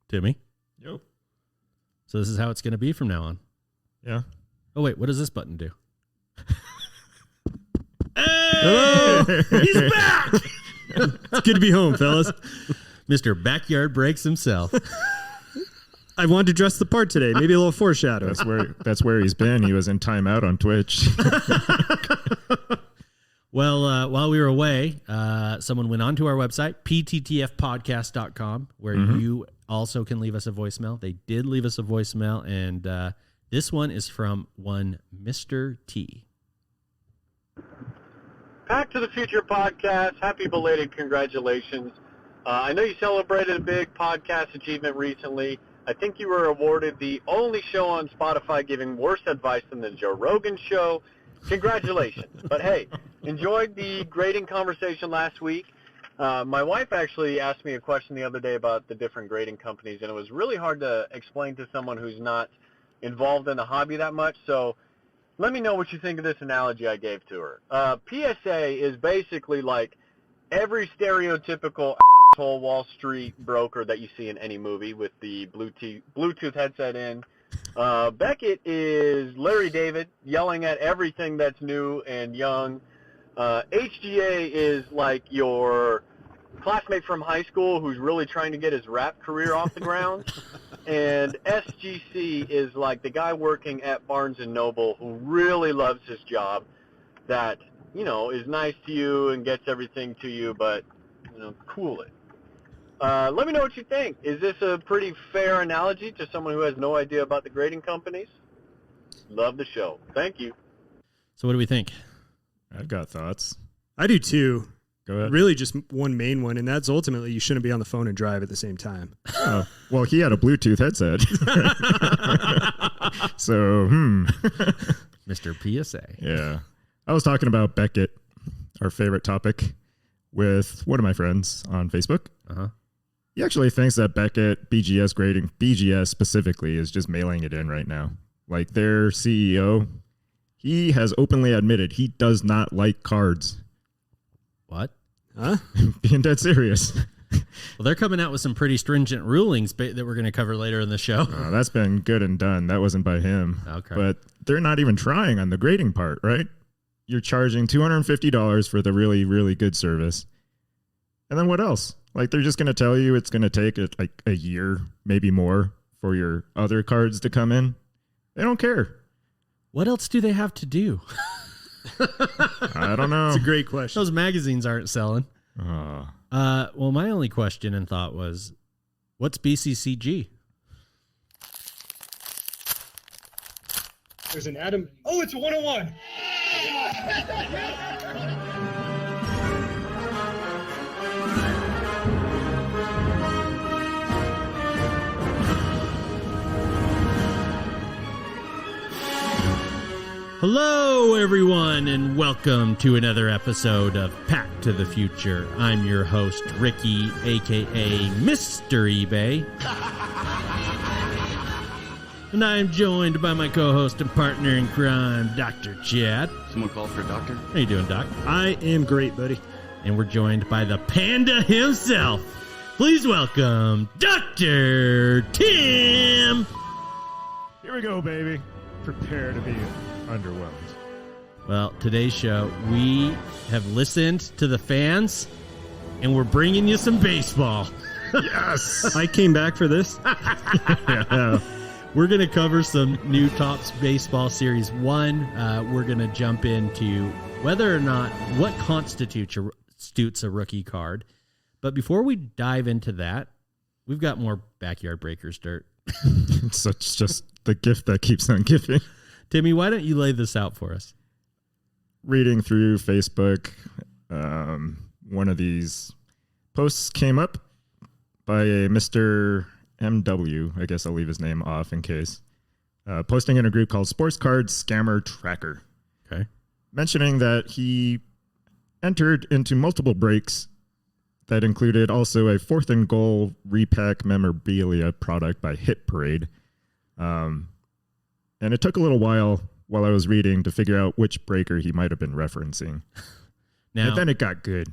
Timmy? Yep. So this is how it's going to be from now on. Yeah. Oh, wait. What does this button do? Hello! He's back! It's good to be home, fellas. Mr. Backyard Breaks himself. I wanted to dress the part today. Maybe a little foreshadow. That's where he's been. He was in timeout on Twitch. Well, while we were away, someone went onto our website, pttfpodcast.com, where you also can leave us a voicemail. They did leave us a voicemail, and this one is from one Mr. T. Back to the Future podcast. Happy belated congratulations. I know you celebrated a big podcast achievement recently. I think you were awarded the only show on Spotify giving worse advice than the Joe Rogan show. Congratulations. But hey, enjoyed the grading conversation last week. My wife actually asked me a question the other day about the different grading companies, and it was really hard to explain to someone who's not involved in the hobby that much. So let me know what you think of this analogy I gave to her. PSA is basically like every stereotypical asshole Wall Street broker that you see in any movie with the Bluetooth headset in. Beckett is Larry David yelling at everything that's new and young. HGA is like your classmate from high school who's really trying to get his rap career off the ground. And SGC is like the guy working at Barnes & Noble who really loves his job, that, you know, is nice to you and gets everything to you, but, you know, cool it. Let me know what you think. Is this a pretty fair analogy to someone who has no idea about the grading companies? Love the show. Thank you. So what do we think? I've got thoughts. I do too. Go ahead. Really just one main one, and that's ultimately you shouldn't be on the phone and drive at the same time. Oh, well, he had a Bluetooth headset. So, Mr. PSA. Yeah. I was talking about Beckett, our favorite topic, with one of my friends on Facebook. Uh-huh. He actually thinks that Beckett BGS grading, BGS specifically, is just mailing it in right now. Like their CEO, he has openly admitted he does not like cards. What? Huh? Being dead serious. Well, they're coming out with some pretty stringent rulings that we're going to cover later in the show. That's been good and done. That wasn't by him. Okay. But they're not even trying on the grading part, right? You're charging $250 for the really, really good service. And then what else? Like, they're just going to tell you it's going to take like a year, maybe more, for your other cards to come in. They don't care. What else do they have to do? I don't know. That's a great question. Those magazines aren't selling. Well, my only question and thought was, what's BCCG? There's an atom. Oh, it's a 101. Hello, everyone, and welcome to another episode of Pack to the Future. I'm your host, Ricky, a.k.a. Mr. eBay. And I am joined by my co-host and partner in crime, Dr. Chad. Someone called for a doctor? How you doing, Doc? I am great, buddy. And we're joined by the panda himself. Please welcome Dr. Tim. Here we go, baby. Prepare to be underwhelmed. Well, today's show, we have listened to the fans, and we're bringing you some baseball. Yes! I came back for this. Yeah. We're going to cover some new Topps Baseball Series 1. We're going to jump into whether or not what constitutes a rookie card. But before we dive into that, we've got more Backyard Breakers dirt. It's just the gift that keeps on giving. Timmy, why don't you lay this out for us? Reading through Facebook, one of these posts came up by a Mr. MW. I guess I'll leave his name off in case. Posting in a group called Sports Card Scammer Tracker. Okay. Mentioning that he entered into multiple breaks that included also a 4th and goal repack memorabilia product by Hit Parade. And it took a little while I was reading to figure out which breaker he might have been referencing. Now, and then it got good.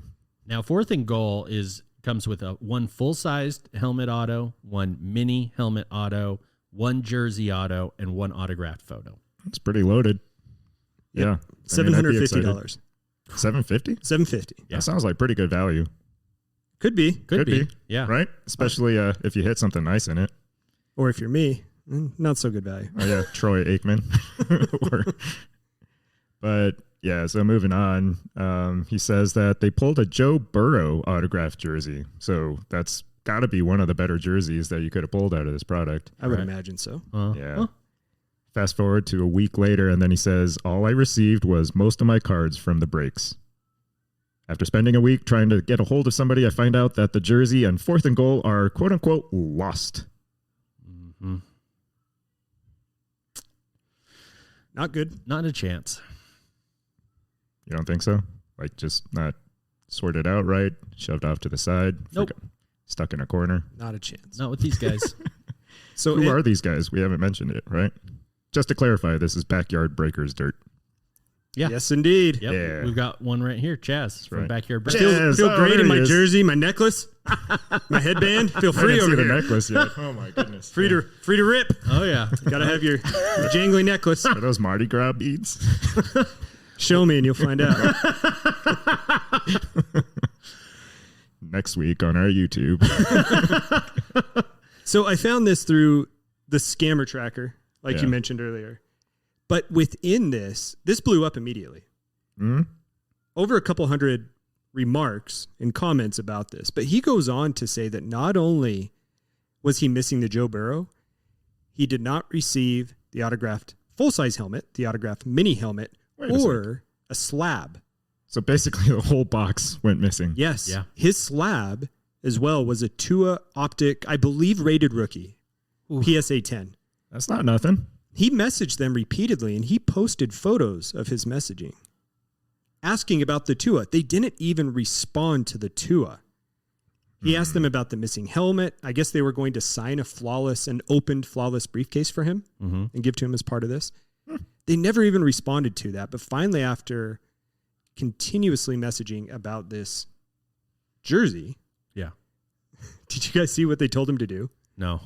Now, 4th and goal is comes with one full-sized helmet auto, one mini helmet auto, one jersey auto, and one autographed photo. It's pretty loaded. Yeah. $750. $750? $750. Yeah. That sounds like pretty good value. Could be. Could be. Yeah. Right? Especially if you hit something nice in it. Or if you're me, not so good value. Oh, yeah. Troy Aikman. But yeah, so moving on, he says that they pulled a Joe Burrow autographed jersey. So that's got to be one of the better jerseys that you could have pulled out of this product. I would Right. imagine so. Yeah. Fast forward to a week later, and then he says, all I received was most of my cards from the breaks. After spending a week trying to get a hold of somebody, I find out that the jersey and 4th and goal are quote unquote lost. Mm-hmm. Not good. Not a chance. You don't think so? Like just not sorted out right, shoved off to the side, Nope. stuck in a corner. Not a chance. Not with these guys. So Who are these guys? We haven't mentioned it, right? Just to clarify, this is Backyard Breakers dirt. Yeah. Yes, indeed. Yep. Yeah. We've got one right here. Chaz from Right. Backyard Break. Yes. Feel Oh, great there in my he is. jersey, my necklace, my headband. Feel I free didn't see over the here. necklace yet. Oh my goodness. Free to rip. Oh, yeah. Got to have your jangly necklace. Are those Mardi Gras beads? Show me and you'll find out. Next week on our YouTube. So I found this through the scammer tracker, like Yeah. you mentioned earlier. But within this blew up immediately. Hmm? Over a couple hundred remarks and comments about this. But he goes on to say that not only was he missing the Joe Burrow, he did not receive the autographed full-size helmet, the autographed mini helmet, Wait a or a slab. So basically the whole box went missing. Yes. Yeah. His slab as well was a Tua Optic, I believe, rated rookie, PSA 10. That's not nothing. He messaged them repeatedly and he posted photos of his messaging asking about the Tua. They didn't even respond to the Tua. He asked them about the missing helmet. I guess they were going to sign an opened flawless briefcase for him and give to him as part of this. They never even responded to that. But finally, after continuously messaging about this jersey. Yeah. Did you guys see what they told him to do? No.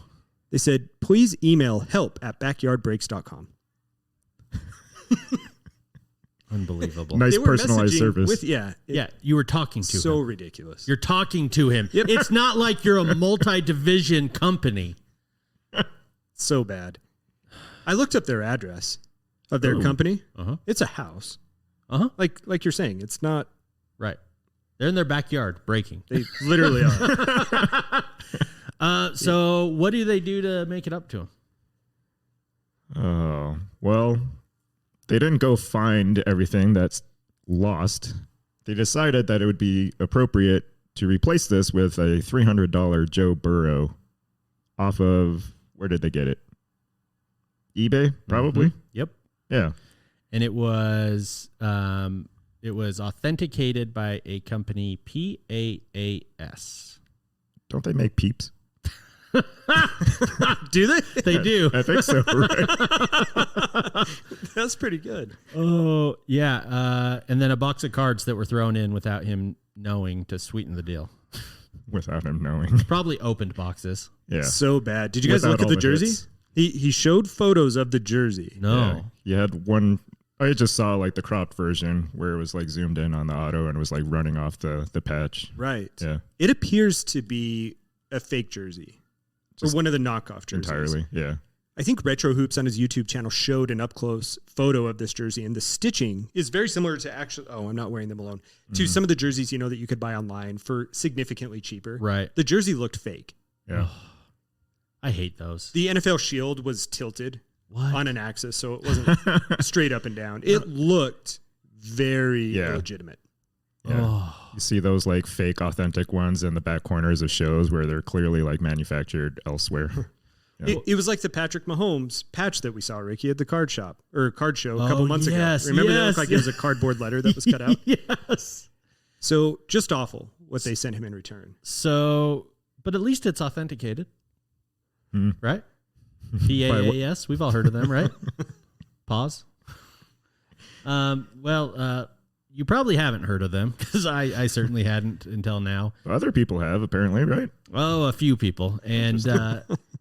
They said, please email help@backyardbreaks.com. Unbelievable. Nice They were personalized messaging service. Yeah, you were talking to so him. ridiculous. You're talking to him. Yep. It's not like you're a multi-division company. So bad. I looked up their address of their company. Uh-huh. It's a house. Uh-huh. Like you're saying, it's not. Right. They're in their backyard breaking. They literally are. So what do they do to make it up to him? Oh, well, they didn't go find everything that's lost. They decided that it would be appropriate to replace this with a $300 Joe Burrow off of, where did they get it? eBay, probably. Mm-hmm. Yep. Yeah. And it was authenticated by a company, PAAS. Don't they make Peeps? Do they? They do. I think so, right? That's pretty good. Oh, yeah. And then a box of cards that were thrown in without him knowing to sweeten the deal. Without him knowing. Probably opened boxes. Yeah. So bad. Did you guys Without look at all the the jersey? hits. He showed photos of the jersey. No. Yeah. You had one. I just saw like the cropped version where it was like zoomed in on the auto and it was like running off the patch. Right. Yeah. It appears to be a fake jersey. Just or one of the knockoff jerseys. Entirely. Yeah. I think Retro Hoops on his YouTube channel showed an up-close photo of this jersey, and the stitching is very similar to I'm not wearing them alone, to some of the jerseys, that you could buy online for significantly cheaper. Right. The jersey looked fake. Yeah. I hate those. The NFL shield was tilted What? on an axis, so it wasn't straight up and down. It looked very legitimate. Yeah. Oh. You see those like fake authentic ones in the back corners of shows where they're clearly like manufactured elsewhere. Yeah. It was like the Patrick Mahomes patch that we saw, Ricky, at the card shop or card show a couple Oh, months yes, ago. Remember that yes, looked like it was a cardboard letter that was cut out? Yes. So just awful what they sent him in return. So, but at least it's authenticated. Hmm. Right? PAAS. We've all heard of them, right? Pause. you probably haven't heard of them because I certainly hadn't until now. Other people have, apparently, right? Oh, a few people. And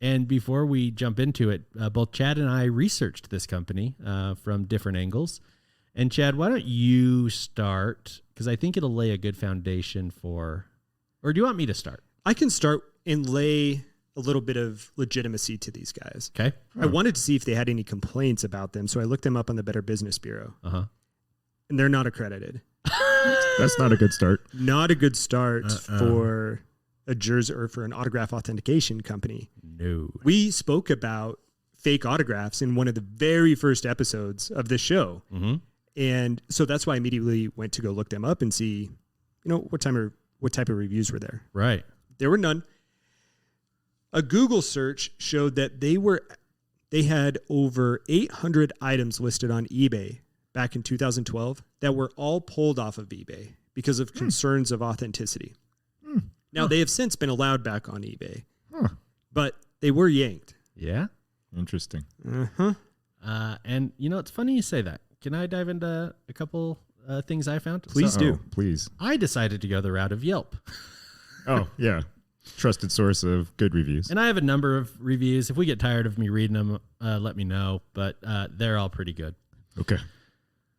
and before we jump into it, both Chad and I researched this company from different angles. And Chad, why don't you start? Because I think it'll lay a good foundation for, or do you want me to start? I can start and lay a little bit of legitimacy to these guys. Okay. I wanted to see if they had any complaints about them, so I looked them up on the Better Business Bureau. Uh-huh. And they're not accredited. That's not a good start. Not a good start for a jersey or for an autograph authentication company. No. We spoke about fake autographs in one of the very first episodes of this show. Mm-hmm. And so that's why I immediately went to go look them up and see, what type of reviews were there. Right. There were none. A Google search showed that they had over 800 items listed on eBay back in 2012 that were all pulled off of eBay because of concerns of authenticity. Now, they have since been allowed back on eBay, but they were yanked. Yeah. Interesting. Uh-huh. And, it's funny you say that. Can I dive into a couple things I found? Please do. Please. I decided to go the route of Yelp. Oh, yeah. Trusted source of good reviews. And I have a number of reviews. If we get tired of me reading them, let me know. But they're all pretty good. Okay.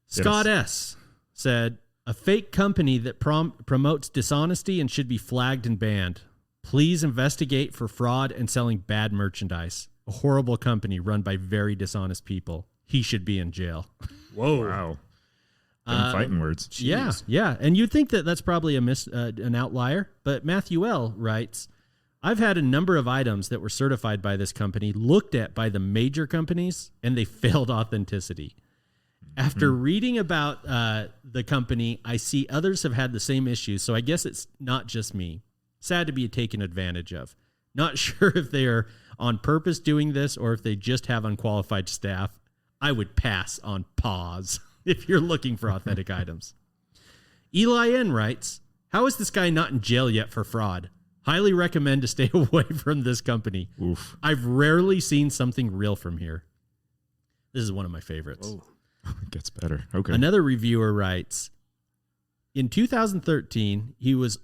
Scott S. said, a fake company that promotes dishonesty and should be flagged and banned. Please investigate for fraud and selling bad merchandise. A horrible company run by very dishonest people. He should be in jail. Whoa. Wow. Fighting words. Jeez. Yeah. And you'd think that that's probably an outlier. But Matthew L. writes, I've had a number of items that were certified by this company, looked at by the major companies, and they failed authenticity. After reading about the company, I see others have had the same issues, so I guess it's not just me. Sad to be taken advantage of. Not sure if they are on purpose doing this or if they just have unqualified staff. I would pass on pause if you're looking for authentic items. Eli N. writes, how is this guy not in jail yet for fraud? Highly recommend to stay away from this company. Oof. I've rarely seen something real from here. This is one of my favorites. Whoa. It gets better. Okay. Another reviewer writes, in 2013, he was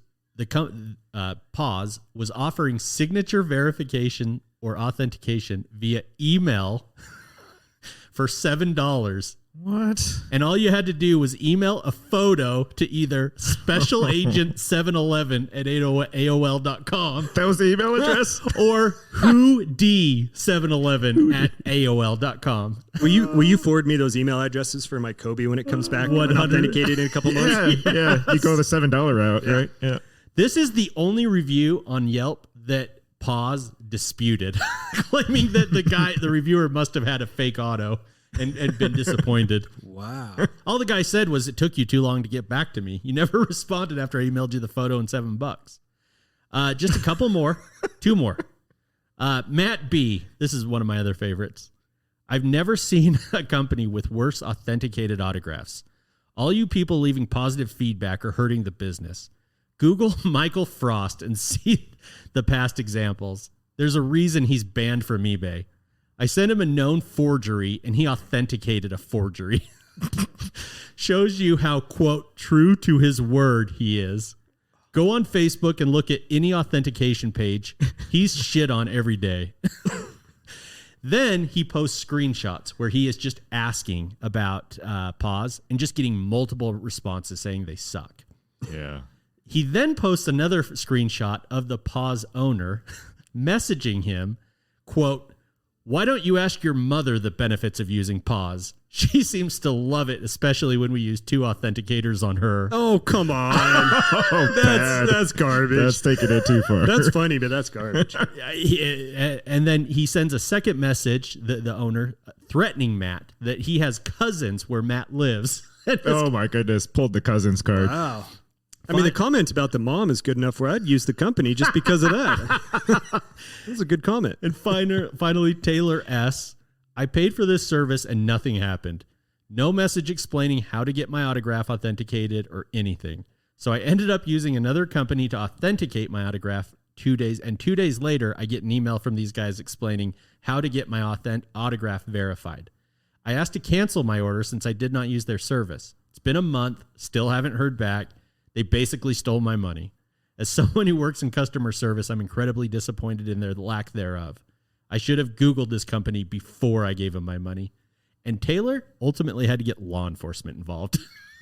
Pause was offering signature verification or authentication via email for $7. What? And all you had to do was email a photo to either special agent 711 at AOL.com. That was the email address? Or whod711 at AOL.com. Will you forward me those email addresses for my Kobe when it comes back authenticated in a couple months? Yeah. You go the $7 route, right? Yeah. This is the only review on Yelp that Pause disputed, claiming that the reviewer must have had a fake auto and been disappointed. Wow. All the guy said was, it took you too long to get back to me. You never responded after I emailed you the photo and $7. Just a couple more. Two more. Matt B. This is one of my other favorites. I've never seen a company with worse authenticated autographs. All you people leaving positive feedback are hurting the business. Google Michael Frost and see the past examples. There's a reason he's banned from eBay. I sent him a known forgery, and he authenticated a forgery. Shows you how, quote, true to his word he is. Go on Facebook and look at any authentication page. He's shit on every day. Then he posts screenshots where he is just asking about Pause and just getting multiple responses saying they suck. Yeah. He then posts another screenshot of the Pause owner messaging him, quote, why don't you ask your mother the benefits of using Pause? She seems to love it, especially when we use two authenticators on her. Oh, come on. That's garbage. That's taking it too far. That's funny, but that's garbage. And then he sends a second message, the owner, threatening Matt that he has cousins where Matt lives. Oh, my goodness. Pulled the cousins card. Wow. I mean, the comment about the mom is good enough where I'd use the company just because of that. That's a good comment. And finally, Taylor S. I paid for this service and nothing happened. No message explaining how to get my autograph authenticated or anything. So I ended up using another company to authenticate my autograph 2 days. And 2 days later, I get an email from these guys explaining how to get my autograph verified. I asked to cancel my order since I did not use their service. It's been a month, still haven't heard back. They basically stole my money. As someone who works in customer service, I'm incredibly disappointed in their lack thereof. I should have Googled this company before I gave them my money. And Taylor ultimately had to get law enforcement involved.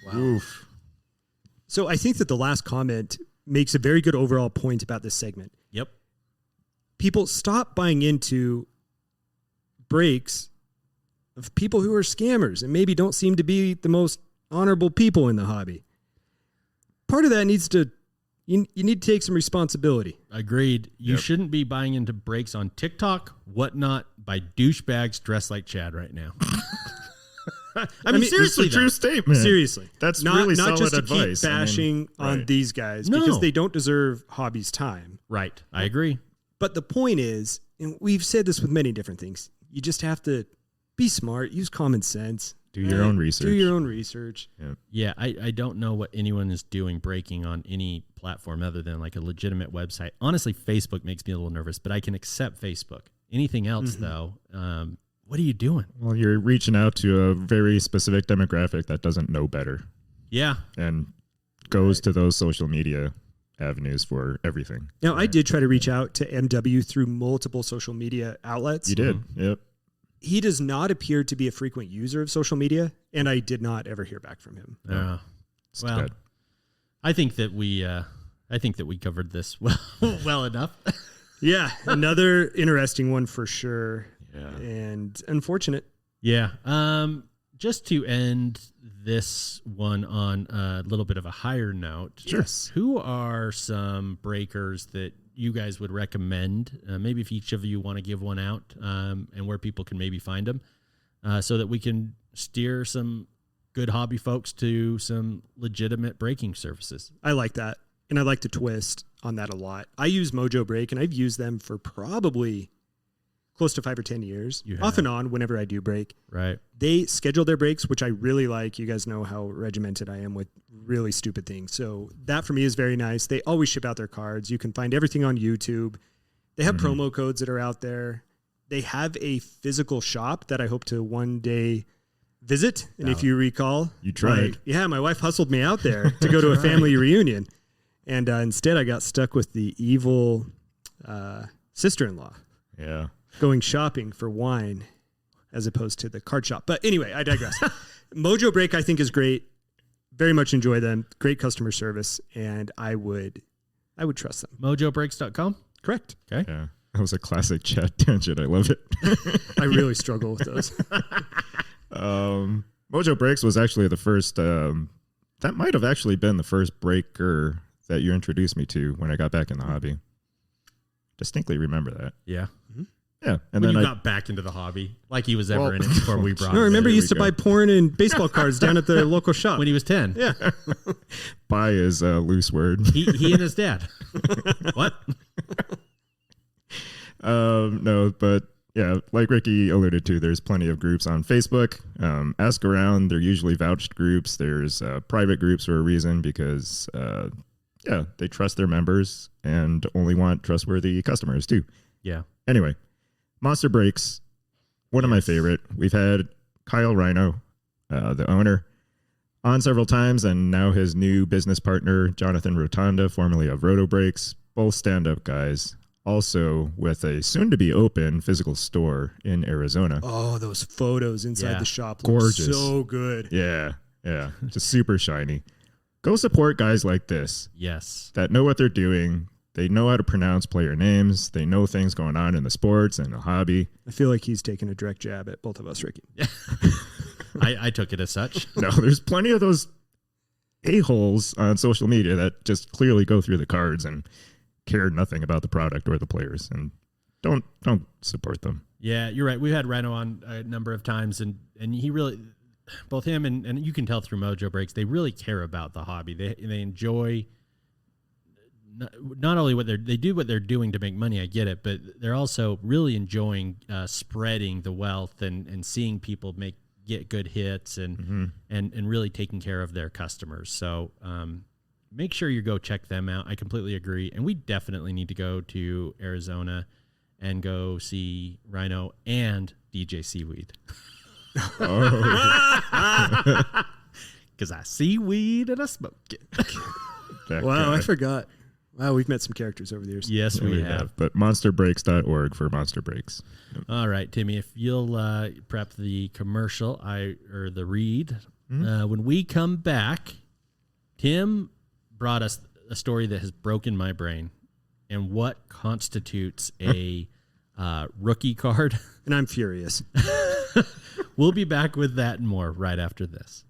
Wow. Oof. So I think that the last comment makes a very good overall point about this segment. Yep. People stop buying into breaks of people who are scammers and maybe don't seem to be the most honorable people in the hobby. Part of that needs to, you need to take some responsibility. Agreed. You shouldn't be buying into breaks on TikTok, whatnot, by douchebags dressed like Chad right now. I mean, seriously, it's a true statement. Seriously. That's really solid just to advice. keep bashing on these guys because they don't deserve hobby's time. Right. I agree. But the point is, and we've said this with many different things, you just have to be smart, use common sense. Do your own research. Do your own research. Yeah, I don't know what anyone is doing breaking on any platform other than like a legitimate website. Honestly, Facebook makes me a little nervous, but I can accept Facebook. Anything else, though, what are you doing? Well, you're reaching out to a very specific demographic that doesn't know better. Yeah. And goes to those social media avenues for everything. Now, I did try to reach out to MW through multiple social media outlets. You did? Yep. He does not appear to be a frequent user of social media, and I did not ever hear back from him. Well, good. I think that we covered this well enough. Yeah, another interesting one for sure. Yeah. And unfortunate. Yeah. Just to end this one on a little bit of a higher note. Sure. Who are some breakers that you guys would recommend? Maybe if each of you want to give one out, and where people can maybe find them, so that we can steer some good hobby folks to some legitimate breaking services. I like that. And I like to twist on that a lot. I use Mojo Break, and I've used them for probably close to 5 or 10 years, off and on whenever I do break. Right. They schedule their breaks, which I really like. You guys know how regimented I am with really stupid things. So that for me is very nice. They always ship out their cards. You can find everything on YouTube. They have promo codes that are out there. They have a physical shop that I hope to one day visit. And if you recall, you tried. My wife hustled me out there to go to a family reunion. And instead I got stuck with the evil sister-in-law. Yeah. Going shopping for wine as opposed to the card shop. But anyway, I digress. Mojo Break, I think, is great. Very much enjoy them. Great customer service. And I would trust them. MojoBreaks.com? Correct. Okay. Yeah. That was a classic chat tangent. I love it. I really struggle with those. Mojo Breaks was actually the first, that might have actually been the first breaker that you introduced me to when I got back in the hobby. Distinctly remember that. Yeah. Yeah. And when then you got back into the hobby, like he was ever in it before we brought him. I remember he There used to we buy go. porn and baseball cards down at the local shop. When he was 10. Yeah. buy is a loose word. He and his dad. What? No, but yeah, like Ricky alluded to, there's plenty of groups on Facebook. Ask around. They're usually vouched groups. There's private groups for a reason because, they trust their members and only want trustworthy customers too. Yeah. Anyway, Monster Breaks, one of my favorite. We've had Kyle Rhino, the owner, on several times, and now his new business partner, Jonathan Rotonda, formerly of Roto Breaks, both stand-up guys. Also with a soon-to-be open physical store in Arizona. Oh, those photos inside the shop look Gorgeous. so good. Yeah, just super shiny. Go support guys like this. Yes. That know what they're doing. They know how to pronounce player names. They know things going on in the sports and the hobby. I feel like he's taking a direct jab at both of us, Ricky. I took it as such. No, there's plenty of those a-holes on social media that just clearly go through the cards and care nothing about the product or the players, and don't support them. Yeah, you're right. We've had Rhino on a number of times, and he really, both him and you can tell through Mojo Breaks, they really care about the hobby. They enjoy not only what they do what they're doing to make money. I get it, but they're also really enjoying spreading the wealth and seeing people get good hits and really taking care of their customers. So make sure you go check them out. I completely agree, and we definitely need to go to Arizona and go see Rhino and DJ Seaweed. because I see weed and I smoke it. Wow, guy. I forgot. Wow, we've met some characters over the years. Yes, Yeah, we have. But monsterbreaks.org for Monster Breaks. All right, Timmy, if you'll prep the commercial, or the read. When we come back, Tim brought us a story that has broken my brain. And what constitutes a rookie card? And I'm furious. We'll be back with that and more right after this.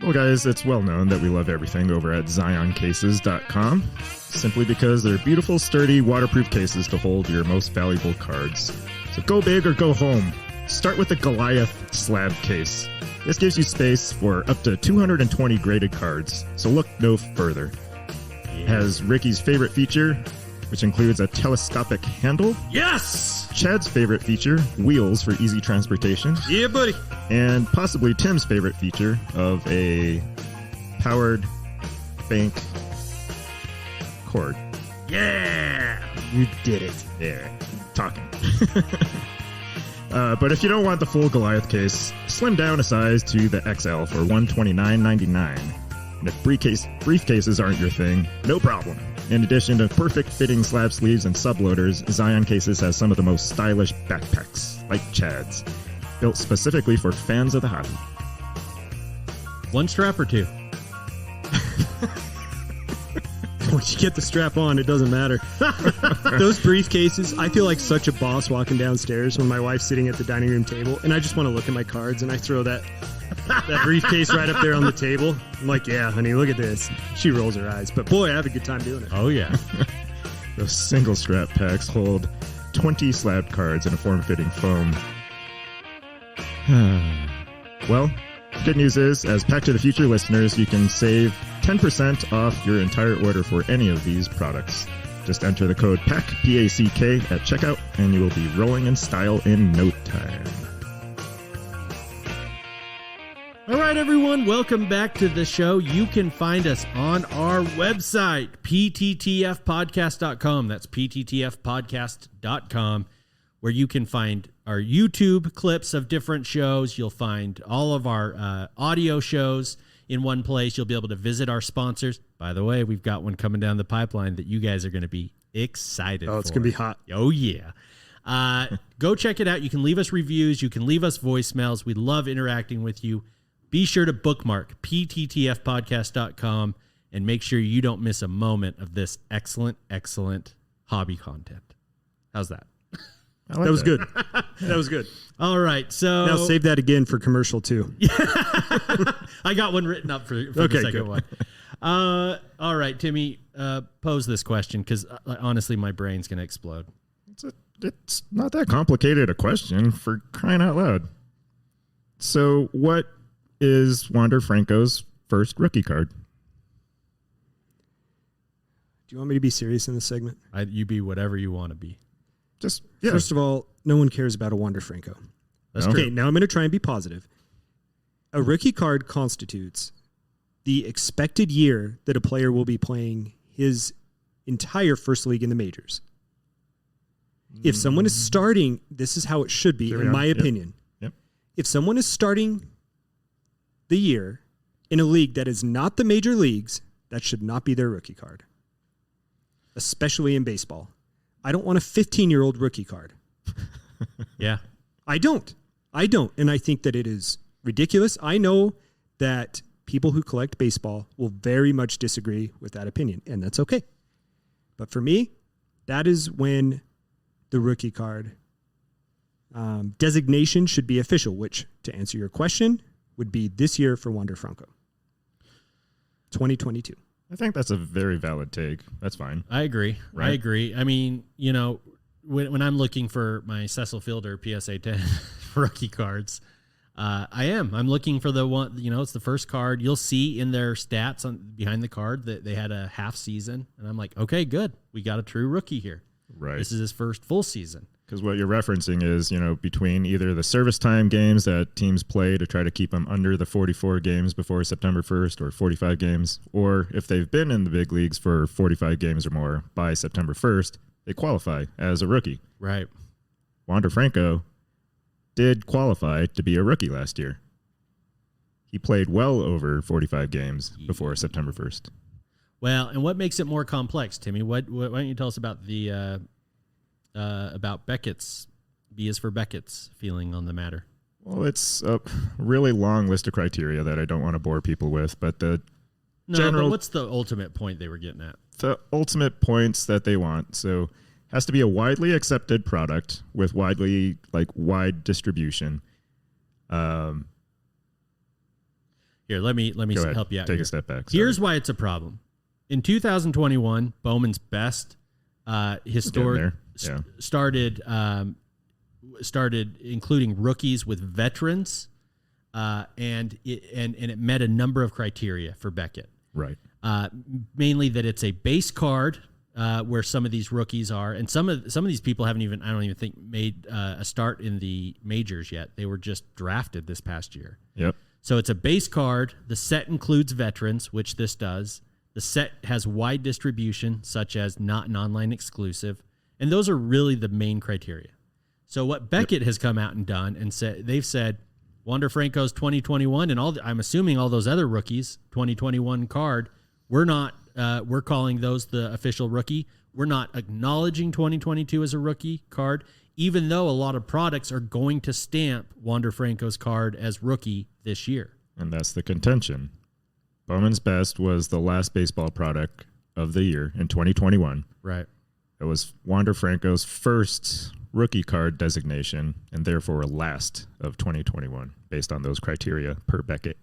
Well, guys, it's well known that we love everything over at ZionCases.com, simply because they're beautiful, sturdy, waterproof cases to hold your most valuable cards. So go big or go home. Start with the Goliath slab case. This gives you space for up to 220 graded cards, so look no further. It has Ricky's favorite feature, which includes a telescopic handle. Yes! Chad's favorite feature, wheels for easy transportation. Yeah, buddy. And possibly Tim's favorite feature of a powered bank cord. Yeah! You did it. Yeah, talking. But if you don't want the full Goliath case, slim down a size to the XL for $129.99. And if briefcases aren't your thing, no problem. In addition to perfect fitting slab sleeves and subloaders, Zion Cases has some of the most stylish backpacks, like Chad's, built specifically for fans of the hobby. One strap or two? Once you get the strap on, it doesn't matter. Those briefcases, I feel like such a boss walking downstairs when my wife's sitting at the dining room table, and I just want to look at my cards, and I throw that briefcase right up there on the table. I'm like, yeah, honey, look at this. She rolls her eyes, but boy, I have a good time doing it. Oh, yeah. Those single strap packs hold 20 slab cards in a form-fitting foam. Well, good news is, as Pack to the Future listeners, you can save 10% off your entire order for any of these products. Just enter the code PACK, P-A-C-K, at checkout, and you will be rolling in style in no time. All right, everyone, welcome back to the show. You can find us on our website, pttfpodcast.com. That's pttfpodcast.com, where you can find our YouTube clips of different shows. You'll find all of our audio shows in one place. You'll be able to visit our sponsors. By the way, we've got one coming down the pipeline that you guys are going to be excited for. Oh, it's going to be hot. Oh, yeah. Go check it out. You can leave us reviews. You can leave us voicemails. We love interacting with you. Be sure to bookmark pttfpodcast.com and make sure you don't miss a moment of this excellent, excellent hobby content. How's that? That was good. That was good. All right. So Now save that again for commercial two. I got one written up for the second good. one. All right, Timmy, pose this question because honestly, my brain's going to explode. It's not that complicated a question, for crying out loud. So what is Wander Franco's first rookie card? Do you want me to be serious in this segment? You be whatever you want to be. Just, yeah. First of all, no one cares about a Wander Franco. That's No. true. Okay, now I'm going to try and be positive. A rookie card constitutes the expected year that a player will be playing his entire first league in the majors. If someone is starting, this is how it should be, in my opinion. Yep. If someone is starting the year in a league that is not the major leagues, that should not be their rookie card, especially in baseball. I don't want a 15-year-old rookie card. Yeah. I don't. And I think that it is ridiculous. I know that people who collect baseball will very much disagree with that opinion, and that's okay. But for me, that is when the rookie card designation should be official, which, to answer your question, would be this year for Wander Franco. 2022. I think that's a very valid take. That's fine. I agree. Right. I agree. I mean, you know, when I'm looking for my Cecil Fielder PSA 10 rookie cards, I'm looking for the one, you know, it's the first card. You'll see in their stats behind the card that they had a half season. And I'm like, okay, good. We got a true rookie here. Right. This is his first full season. Because what you're referencing is, you know, between either the service time games that teams play to try to keep them under the 44 games before September 1st or 45 games, or if they've been in the big leagues for 45 games or more by September 1st, they qualify as a rookie. Right. Wander Franco did qualify to be a rookie last year. He played well over 45 games before September 1st. Well, and what makes it more complex, Timmy? Why don't you tell us about the about Beckett's B is for Beckett's feeling on the matter? Well, it's a really long list of criteria that I don't want to bore people with, but but what's the ultimate point they were getting at? The ultimate points that they want. So has to be a widely accepted product with wide distribution. Here, let me help you out. Take here. a step back. Sorry. Here's why it's a problem. In 2021, Bowman's best started including rookies with veterans, and it met a number of criteria for Beckett. Right. Mainly that it's a base card where some of these rookies are, and some of these people I don't even think made a start in the majors yet. They were just drafted this past year. Yep. So it's a base card. The set includes veterans, which this does. The set has wide distribution, such as not an online exclusive. And those are really the main criteria. So what Beckett has come out and done and they've said Wander Franco's 2021 and I'm assuming all those other rookies, 2021 card, we're calling those the official rookie. We're not acknowledging 2022 as a rookie card, even though a lot of products are going to stamp Wander Franco's card as rookie this year. And that's the contention. Bowman's Best was the last baseball product of the year in 2021. Right. It was Wander Franco's first rookie card designation and therefore last of 2021 based on those criteria per Beckett.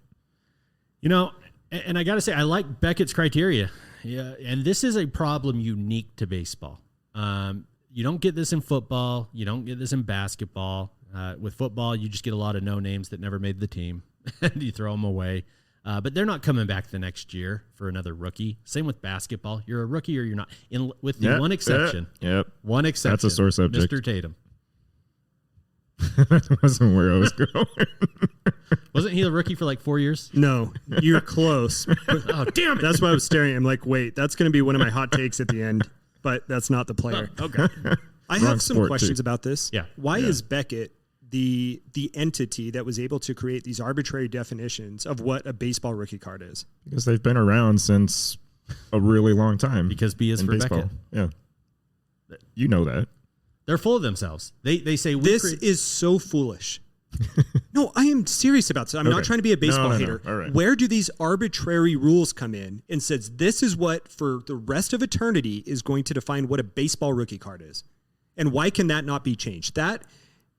And I got to say, I like Beckett's criteria. Yeah, and this is a problem unique to baseball. You don't get this in football. You don't get this in basketball. With football, you just get a lot of no names that never made the team, and you throw them away. But they're not coming back the next year for another rookie. Same with basketball. You're a rookie or you're not. With the one exception. Yep. One exception. That's a sore subject. Mr. Tatum. That wasn't where I was going. Wasn't he a rookie for like 4 years? No, you're close. Oh, damn it. That's why I was staring. I'm like, wait, that's going to be one of my hot takes at the end, but that's not the player. Okay. I have some questions about this. Yeah. Why is Beckett the entity that was able to create these arbitrary definitions of what a baseball rookie card is? Because they've been around since a really long time. Because B is for baseball. Beckett. Yeah. You know that. They're full of themselves. They say this is so foolish. No, I am serious about this. I'm not trying to be a baseball hater. No. All right. Where do these arbitrary rules come in and says this is what for the rest of eternity is going to define what a baseball rookie card is? And why can that not be changed? That,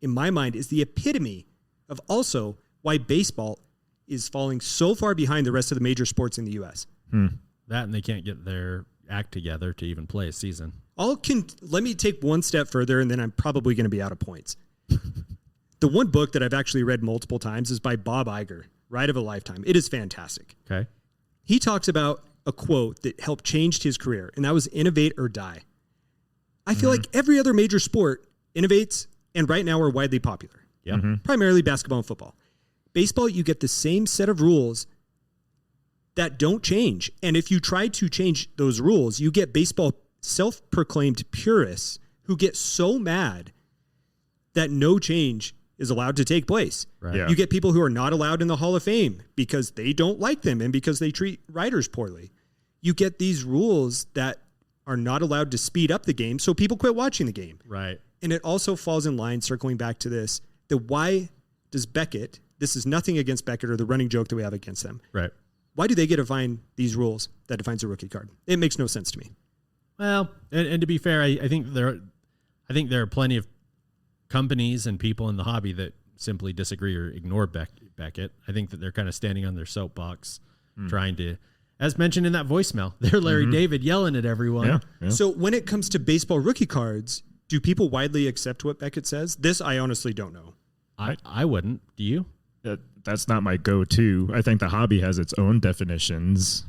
in my mind, is the epitome of also why baseball is falling so far behind the rest of the major sports in the U.S. That and they can't get their act together to even play a season. Let me take one step further, and then I'm probably going to be out of points. The one book that I've actually read multiple times is by Bob Iger, Ride of a Lifetime. It is fantastic. Okay. He talks about a quote that helped change his career, and that was innovate or die. I feel like every other major sport innovates and right now are widely popular. Yeah. Primarily basketball and football. Baseball, you get the same set of rules that don't change. And if you try to change those rules, you get baseball self-proclaimed purists who get so mad that no change is allowed to take place. Right. Yeah. You get people who are not allowed in the Hall of Fame because they don't like them and because they treat writers poorly. You get these rules that are not allowed to speed up the game, so people quit watching the game. Right. And it also falls in line, circling back to this, that why does Beckett, this is nothing against Beckett or the running joke that we have against them. Right. Why do they get to find these rules that defines a rookie card? It makes no sense to me. Well, and to be fair, I think there are plenty of companies and people in the hobby that simply disagree or ignore Beckett. I think that they're kind of standing on their soapbox, trying to, as mentioned in that voicemail, they're Larry David yelling at everyone. Yeah. So when it comes to baseball rookie cards, do people widely accept what Beckett says? This I honestly don't know. I wouldn't. Do you? That's not my go-to. I think the hobby has its own definitions,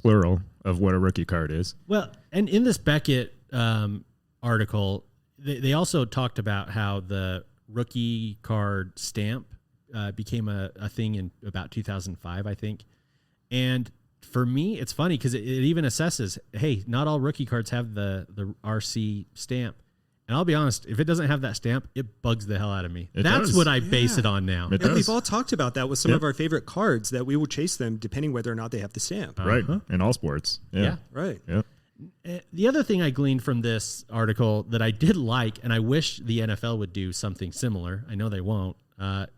plural, of what a rookie card is. Well, and in this Beckett article, they also talked about how the rookie card stamp became a thing in about 2005, I think. And for me, it's funny because it even assesses, hey, not all rookie cards have the RC stamp. And I'll be honest, if it doesn't have that stamp, it bugs the hell out of me. It That's does. what I base it on now. It And does. we've all talked about that with some Yep. of our favorite cards that we will chase them depending whether or not they have the stamp. Right. In all sports. Yeah. Right. Yep. The other thing I gleaned from this article that I did like, and I wish the NFL would do something similar, I know they won't,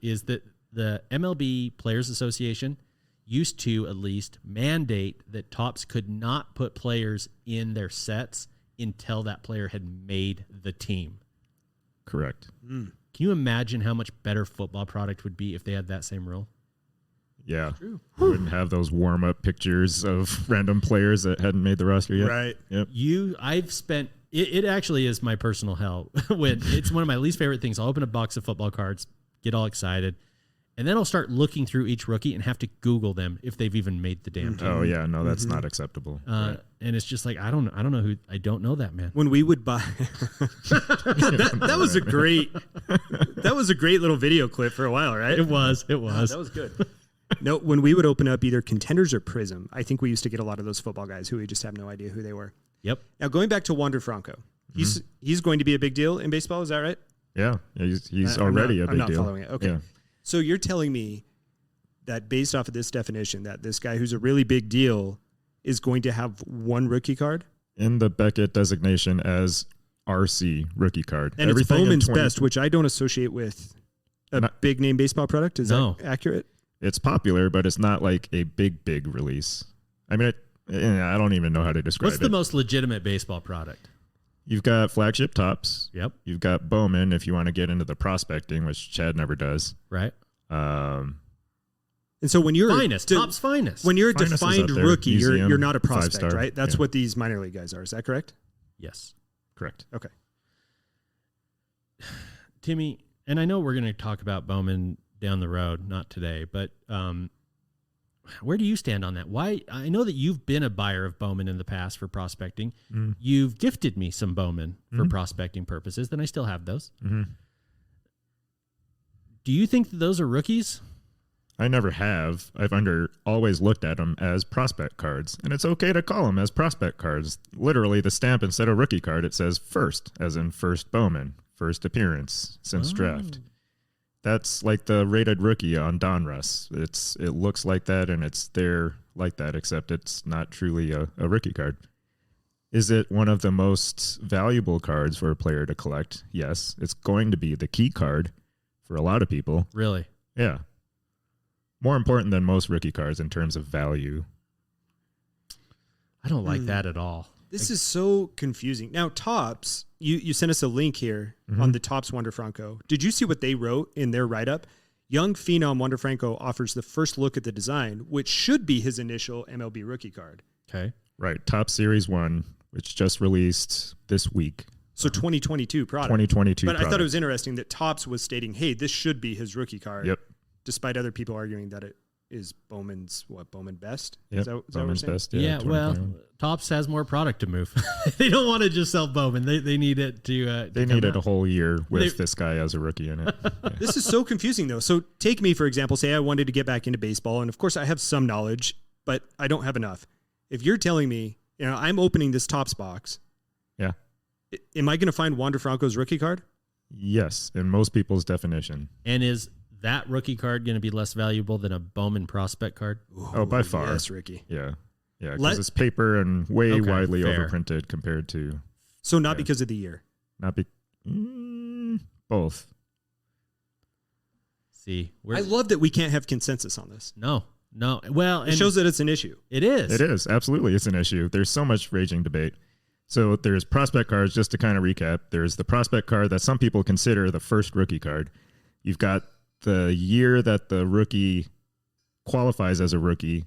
is that the MLB Players Association used to at least mandate that Topps could not put players in their sets until that player had made the team. Correct. Can you imagine how much better football product would be if they had that same rule? Yeah. You wouldn't have those warm up pictures of random players that hadn't made the roster yet. Right. Yep. I've spent, it actually is my personal hell. When it's one of my least favorite things. I'll open a box of football cards, get all excited, and then I'll start looking through each rookie and have to Google them if they've even made the damn team. Oh yeah, no, that's not acceptable. Right. And it's just like, I don't know who, I don't know that man. When we would buy that was a great little video clip for a while, right? It was. That was good. No, when we would open up either Contenders or Prism, I think we used to get a lot of those football guys who we just have no idea who they were. Yep. Now going back to Wander Franco, he's going to be a big deal in baseball. Is that right? Yeah, he's already a big I'm not deal. following it. Okay. Yeah. So you're telling me that based off of this definition, that this guy who's a really big deal is going to have one rookie card? In the Beckett designation as RC rookie card. And Everything it's in Bowman's 20 best, which I don't associate with a big name baseball product. Is No. that accurate? It's popular, but it's not like a big release. I mean, I don't even know how to describe What's it. the most legitimate baseball product? You've got flagship Topps. Yep. You've got Bowman if you want to get into the prospecting, which Chad never does. Right. And so when you're Topps finest. when you're a Finest is defined up there. rookie, Museum, you're not a prospect, 5-star. right? That's Yeah. what these minor league guys are. Is that correct? Yes. Correct. Okay. Timmy, and I know we're going to talk about Bowman down the road, not today, but where do you stand on that? Why? I know that you've been a buyer of Bowman in the past for prospecting. You've gifted me some Bowman for prospecting purposes, then I still have those. Do you think that those are rookies? I never have. I've always looked at them as prospect cards, and it's okay to call them as prospect cards. Literally, the stamp instead of rookie card, it says first, as in first Bowman, first appearance since draft. That's like the rated rookie on Donruss. It looks like that, and it's there like that, except it's not truly a rookie card. Is it one of the most valuable cards for a player to collect? Yes. It's going to be the key card for a lot of people. Really? Yeah. More important than most rookie cards in terms of value. I don't like that at all. This is so confusing. Now, Topps, you sent us a link here on the Topps Wander Franco. Did you see what they wrote in their write-up? Young phenom Wander Franco offers the first look at the design, which should be his initial MLB rookie card. Okay. Right. Top Series 1, which just released this week. So 2022 product. 2022 But I thought product. it was interesting that Topps was stating, hey, this should be his rookie card. Yep. Despite other people arguing that it is Bowman's, Bowman best? Yep. Is that what we're Bowman's saying? best. Yeah, well, 2021. Topps has more product to move. They don't want to just sell Bowman. They need it to They come needed a out. whole year with They- this guy as a rookie in it. Yeah. This is so confusing, though. So take me, for example, say I wanted to get back into baseball, and of course I have some knowledge, but I don't have enough. If you're telling me, I'm opening this Topps box, Yeah. am I going to find Wander Franco's rookie card? Yes, in most people's definition. And is that rookie card going to be less valuable than a Bowman prospect card? Oh, by far. Yes, Ricky. Yeah. Yeah, Let- because it's paper and way Okay, widely fair. overprinted compared to So not Yeah. because of the year. not be both. See, I love that we can't have consensus on this. no. Well, It and shows that it's an issue. it is. It is absolutely it's an issue. There's so much raging debate. So there's prospect cards. Just to kind of recap, there's the prospect card that some people consider the first rookie card. You've got the year that the rookie qualifies as a rookie.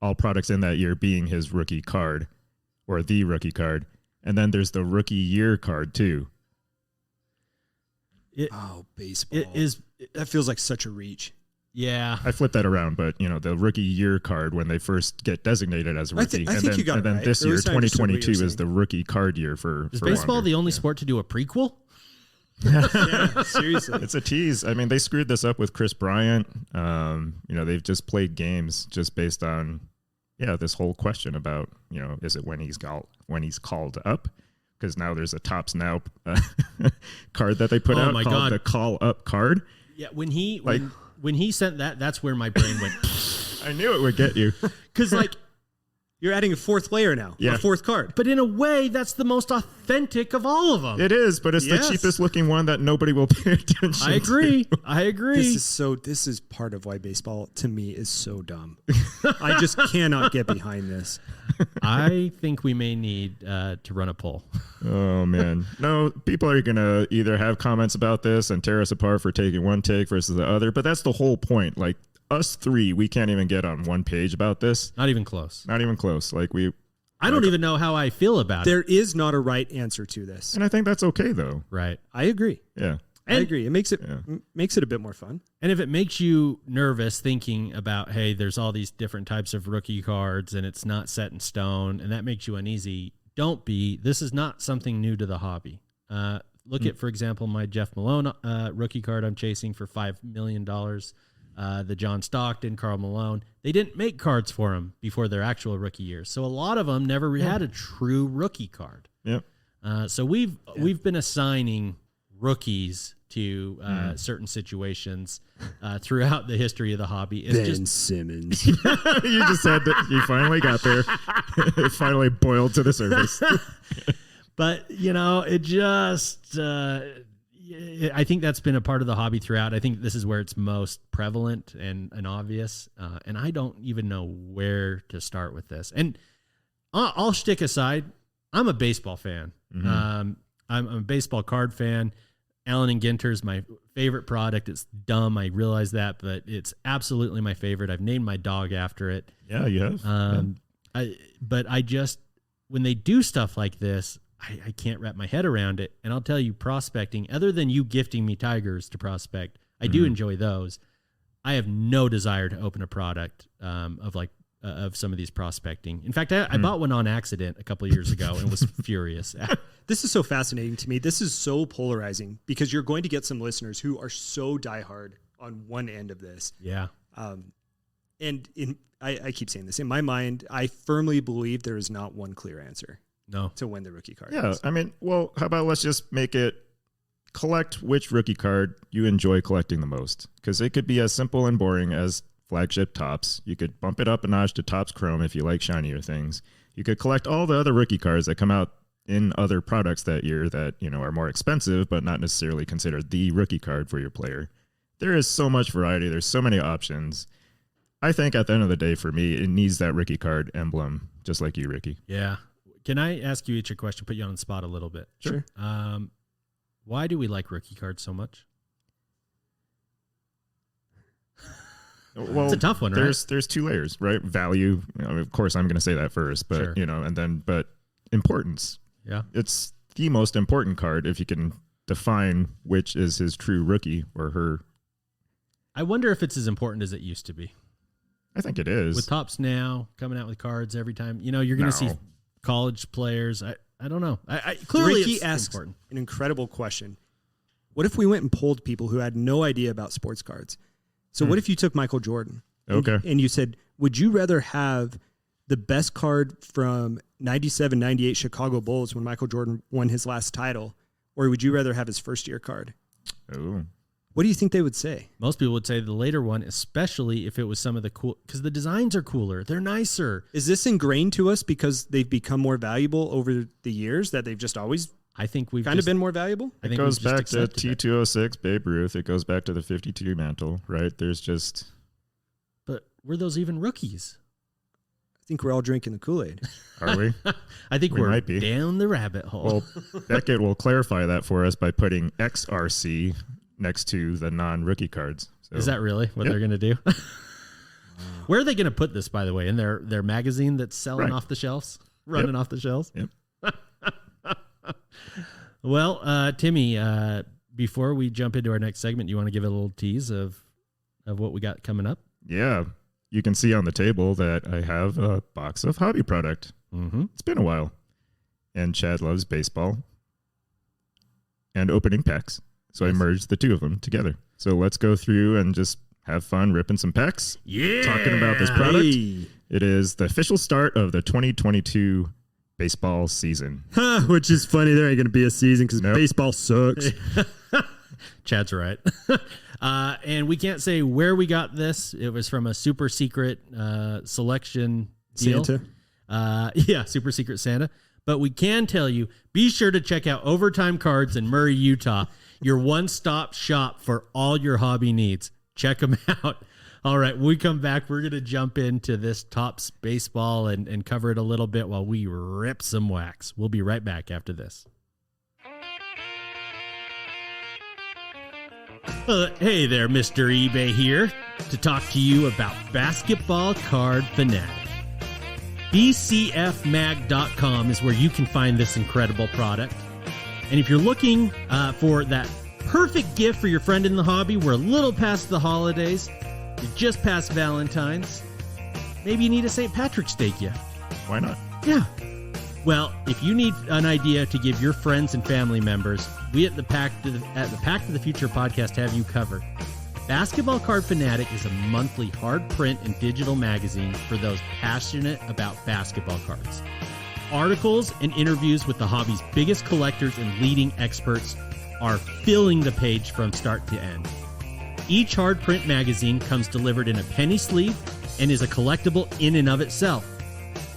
All products in that year being his rookie card or the rookie card, and then there's the rookie year card too. Oh, baseball. It is. That feels like such a reach. Yeah. I flipped that around, but the rookie year card when they first get designated as a I rookie, think you got it and then right. this Or year, at least I understood what you were 2022, is saying. the rookie card year for. Is for baseball Wander. the only Yeah. sport to do a prequel? Yeah, seriously. It's a tease. I mean, they screwed this up with Chris Bryant. They've just played games just based on, this whole question about, is it when he's called up, because now there's a Topps Now card that they put out my called God. the Call Up card. Yeah, when he sent that, that's where my brain went. I knew it would get you. Because like, You're adding a fourth layer now, Yeah. a fourth card. but in a way, that's the most authentic of all of them. It is, but it's Yes. the cheapest looking one that nobody will pay attention I agree. to. I agree. This is part of why baseball to me is so dumb. I just cannot get behind this. I think we may need to run a poll. Oh, man. No, people are going to either have comments about this and tear us apart for taking one take versus the other, but that's the whole point. Like, us three, we can't even get on one page about this. Not even close. Not even close. Like, I don't even know how I feel about it. There is not a right answer to this. and I think that's okay, though. Right. I agree. Yeah. I agree. It makes it Yeah. makes it a bit more fun. And if it makes you nervous thinking about, hey, there's all these different types of rookie cards and it's not set in stone, and that makes you uneasy, don't be. This is not something new to the hobby. Look at, for example, my Jeff Malone rookie card I'm chasing for $5 million. The John Stockton, Karl Malone. They didn't make cards for him before their actual rookie years. So a lot of them never had a true rookie card. Yep. So we've been assigning rookies to certain situations throughout the history of the hobby. It's Ben Simmons. You just said that you finally got there. It finally boiled to the surface. But, it just, I think that's been a part of the hobby throughout. I think this is where it's most prevalent and obvious. And I don't even know where to start with this. And I'll shtick aside. I'm a baseball fan. Mm-hmm. I'm a baseball card fan. Allen and Ginter is my favorite product. It's dumb. I realize that, but it's absolutely my favorite. I've named my dog after it. Yeah, you have. But I just, when they do stuff like this, I can't wrap my head around it. And I'll tell you, prospecting, other than you gifting me tigers to prospect, I do enjoy those. I have no desire to open a product of some of these prospecting. In fact, I bought one on accident a couple of years ago and was furious. This is so fascinating to me. This is so polarizing because you're going to get some listeners who are so diehard on one end of this. Yeah. And I keep saying this. In my mind, I firmly believe there is not one clear answer No. to win the rookie card. Yeah, I mean, well, how about let's just make it collect which rookie card you enjoy collecting the most? Because it could be as simple and boring as flagship Topps. You could bump it up a notch to Topps Chrome if you like shinier things. You could collect all the other rookie cards that come out in other products that year that, are more expensive, but not necessarily considered the rookie card for your player. There is so much variety. There's so many options. I think at the end of the day, for me, it needs that rookie card emblem, just like you, Ricky. Yeah. Can I ask you each a question, put you on the spot a little bit? Sure. Why do we like rookie cards so much? Well, It's a tough one, right? There's two layers, right? Value. Of course, I'm going to say that first, but Sure. but importance. Yeah. It's the most important card if you can define which is his true rookie or her. I wonder if it's as important as it used to be. I think it is. With Topps Now coming out with cards every time, you're going to see No. college players. I don't know. I clearly Ricky it's asks important. an incredible question. What if we went and polled people who had no idea about sports cards? So what if you took Michael Jordan? Okay. And you said, would you rather have the best card from 97, 98 Chicago Bulls when Michael Jordan won his last title, or would you rather have his first year card? Oh. What do you think they would say? Most people would say the later one, especially if it was some of the cool, because the designs are cooler. They're nicer. Is this ingrained to us because they've become more valuable over the years, that they've just always I think we've kind of just been more valuable? I It think goes we've just back to accepted it. T206 Babe Ruth. It goes back to the 52 mantle, right? There's just. But were those even rookies? I think we're all drinking the Kool-Aid. Are we? I think We we're might be. down the rabbit hole. Well, Beckett will clarify that for us by putting XRC next to the non-rookie cards. So, Is that really what Yep. they're going to do? Where are they going to put this, by the way? In their magazine that's selling Right. off the shelves? Running off the shelves? Yep. Well, Timmy, before we jump into our next segment, you want to give a little tease of what we got coming up? Yeah. You can see on the table that I have a box of hobby product. Mm-hmm. It's been a while. And Chad loves baseball and opening packs. So I merged the two of them together. So let's go through and just have fun ripping some packs. Yeah. Talking about this product. Hey. It is the official start of the 2022 baseball season. Which is funny. There ain't going to be a season because baseball sucks. Chad's right. And we can't say where we got this. It was from a super secret selection deal. Santa. Super secret Santa. But we can tell you, be sure to check out Overtime Cards in Murray, Utah, your one-stop shop for all your hobby needs. Check them out. All right, when we come back, we're going to jump into this Topps baseball and cover it a little bit while we rip some wax. We'll be right back after this. Hey there, Mr. eBay here to talk to you about Basketball Card Fanatic. BCFmag.com is where you can find this incredible product. And if you're looking for that perfect gift for your friend in the hobby, we're a little past the holidays. You're just past Valentine's. Maybe you need a St. Patrick's Day gift. Why not? Yeah. Well, if you need an idea to give your friends and family members, we at the Pack to the Future podcast have you covered. Basketball Card Fanatic is a monthly hard print and digital magazine for those passionate about basketball cards. Articles and interviews with the hobby's biggest collectors and leading experts are filling the page from start to end. Each hard print magazine comes delivered in a penny sleeve and is a collectible in and of itself.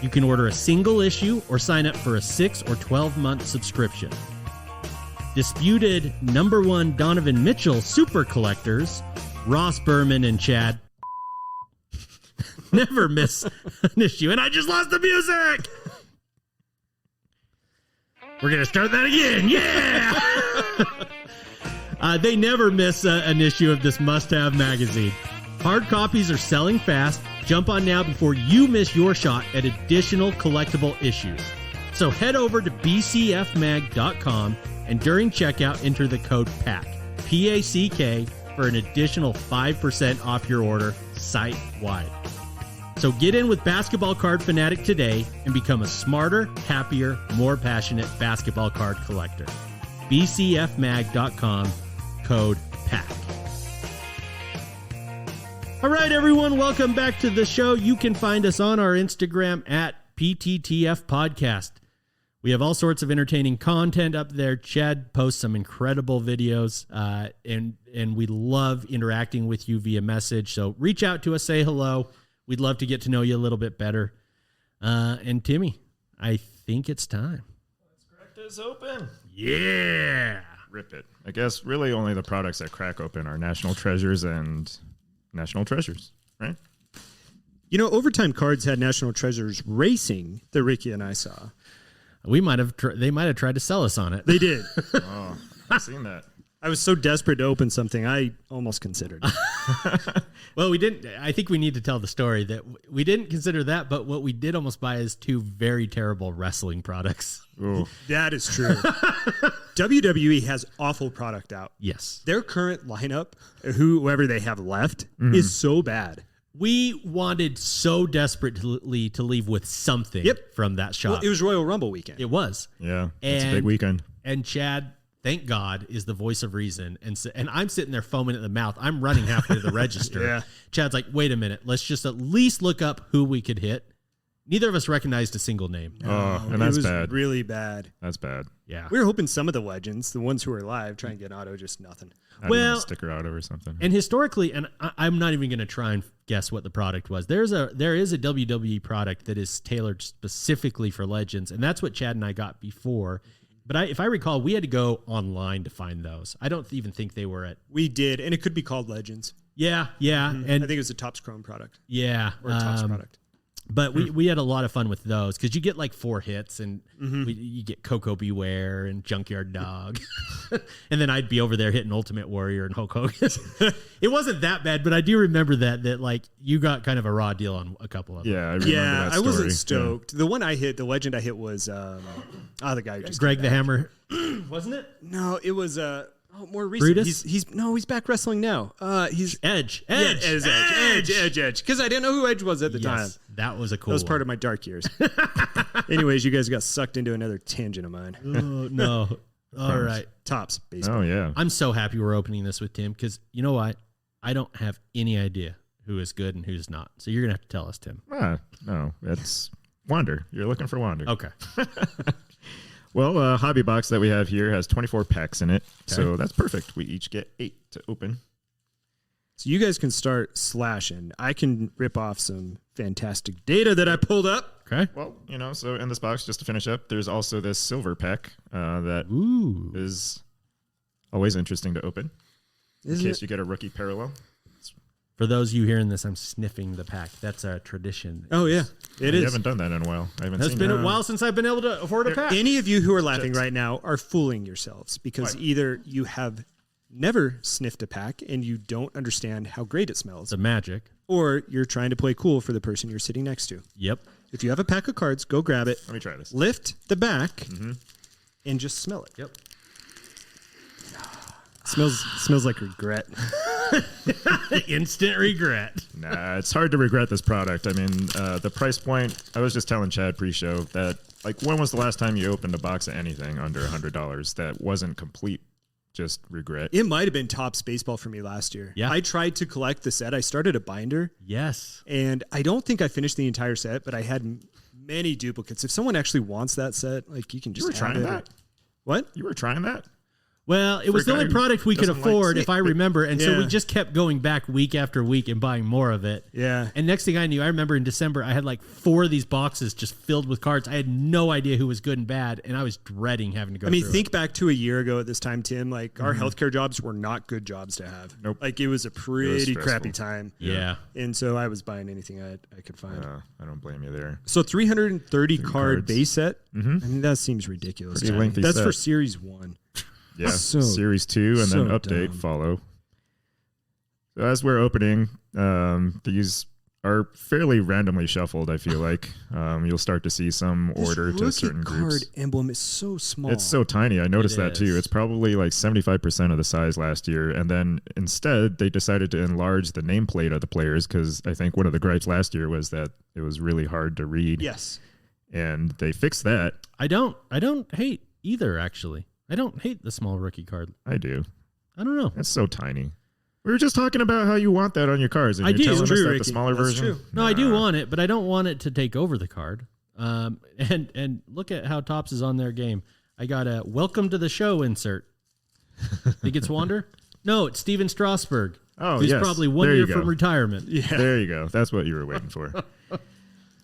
You can order a single issue or sign up for a 6 or 12-month subscription. Disputed #1 Donovan Mitchell super collectors, Ross Berman and Chad, never miss an issue. And I just lost the music! We're going to start that again. Yeah! They never miss an issue of this must-have magazine. Hard copies are selling fast. Jump on now before you miss your shot at additional collectible issues. So head over to bcfmag.com and during checkout, enter the code PACK, P-A-C-K, for an additional 5% off your order site-wide. So get in with Basketball Card Fanatic today and become a smarter, happier, more passionate basketball card collector. bcfmag.com, code PACK. All right, everyone, welcome back to the show. You can find us on our Instagram at PTTF Podcast. We have all sorts of entertaining content up there. Chad posts some incredible videos, and we love interacting with you via message. So reach out to us, say hello. We'd love to get to know you a little bit better. And Timmy, I think it's time. Let's crack this open. Yeah. Rip it. I guess really only the products that crack open are National Treasures and National Treasures, right? You know, Overtime Cards had National Treasures Racing that Ricky and I saw. We might have. They might have tried to sell us on it. They did. Oh, I've seen that. I was so desperate to open something, I almost considered it. Well, we didn't. I think we need to tell the story that we didn't consider that, but what we did almost buy is 2 very terrible wrestling products. Ooh. That is true. WWE has awful product out. Yes. Their current lineup, whoever they have left, is so bad. We wanted so desperately to leave with something from that shop. Well, it was Royal Rumble weekend. It was. Yeah, it's a big weekend. And Chad, thank God, is the voice of reason. And I'm sitting there foaming at the mouth. I'm running halfway to the register. Yeah. Chad's like, wait a minute. Let's just at least look up who we could hit. Neither of us recognized a single name. Oh, and that's bad. Really bad. That's bad. Yeah. We were hoping some of the legends, the ones who are alive, try and get auto, just nothing. Well, a sticker auto or something. And historically, and I'm not even going to try and guess what the product was. There is a WWE product that is tailored specifically for legends, and that's what Chad and I got before. But if I recall, we had to go online to find those. I don't even think they were at. We did, and it could be called Legends. Yeah, and I think it was a Topps Chrome product. Yeah, or a Topps product. But we had a lot of fun with those because you get like 4 hits and you get Coco Beware and Junkyard Dog. And then I'd be over there hitting Ultimate Warrior and Hulk Hogan. It wasn't that bad, but I do remember that like you got kind of a raw deal on a couple of them. Yeah, I remember that story. I wasn't stoked. Yeah. The one I hit, the legend I hit was the guy who just Greg the Hammer. Wasn't it? No, it was more recent. Brutus? He's back wrestling now. He's Edge. Yeah, Edge. Because I didn't know who Edge was at the time. That was a cool. That was part of my dark years. Anyways, you guys got sucked into another tangent of mine. Oh, no. All right. Topps baseball. Oh yeah. I'm so happy we're opening this with Tim because you know what? I don't have any idea who is good and who's not. So you're gonna have to tell us, Tim. No, Wander. You're looking for Wander. Okay. Well, hobby box that we have here has 24 packs in it, so that's perfect. We each get 8 to open. So you guys can start slashing. I can rip off some fantastic data that I pulled up. Okay. Well, so in this box, just to finish up, there's also this silver pack that is always interesting to open in case you get a rookie parallel. For those of you hearing this, I'm sniffing the pack. That's a tradition. Oh, yeah. It is. You haven't done that in a while. I haven't It's seen been that. a while since I've been able to afford a pack. Any of you who are laughing right now are fooling yourselves because either you have never sniffed a pack and you don't understand how great it smells, The magic. or you're trying to play cool for the person you're sitting next to. Yep. If you have a pack of cards, go grab it. Let me try this. Lift the back and just smell it. Yep. Smells like regret. Instant regret. Nah, it's hard to regret this product. I mean, the price point, I was just telling Chad pre-show that, when was the last time you opened a box of anything under $100 that wasn't complete just regret? It might have been Topps Baseball for me last year. Yeah. I tried to collect the set. I started a binder, Yes. and I don't think I finished the entire set, but I had many duplicates. If someone actually wants that set, you can just You were have trying it. that? What? You were trying that? Well, it was the For a only guy who product we could doesn't like afford, snake. if I remember. And so we Yeah. just kept going back week after week and buying more of it. Yeah. And next thing I knew, I remember in December, I had 4 of these boxes just filled with cards. I had no idea who was good and bad, and I was dreading having to go through Think it. back to a year ago at this time, Tim. Our healthcare jobs were not good jobs to have. Nope. It was a pretty stressful. crappy time. Yeah. And so I was buying anything I could find. I don't blame you there. So 330 card cards. base set. That seems ridiculous. Pretty to me. lengthy That's set. for Series 1. Yeah, So- Series 2 and so then Update dumb. follow. So as we're opening, these are fairly randomly shuffled, I feel like. You'll start to see some order This to rookie certain card groups. emblem is so small. It's so tiny. I noticed It that too. is. It's probably 75% of the size last year. And then instead, they decided to enlarge the nameplate of the players because I think one of the gripes last year was that it was really hard to read. Yes. And they fixed that. I don't hate either, actually. I don't hate the small rookie card. I do. I don't know. It's so tiny. We were just talking about how you want that on your cards, and I you're do. telling It's us true, that Ricky. the smaller That's version. true. No, I do Nah. want it, but I don't want it to take over the card. And look at how Topps is on their game. I got a welcome to the show insert. Think it's Wander? No, it's Steven Strasburg. Oh, who's yes. probably 1 There you year go. from retirement. Yeah. There you go. That's what you were waiting for.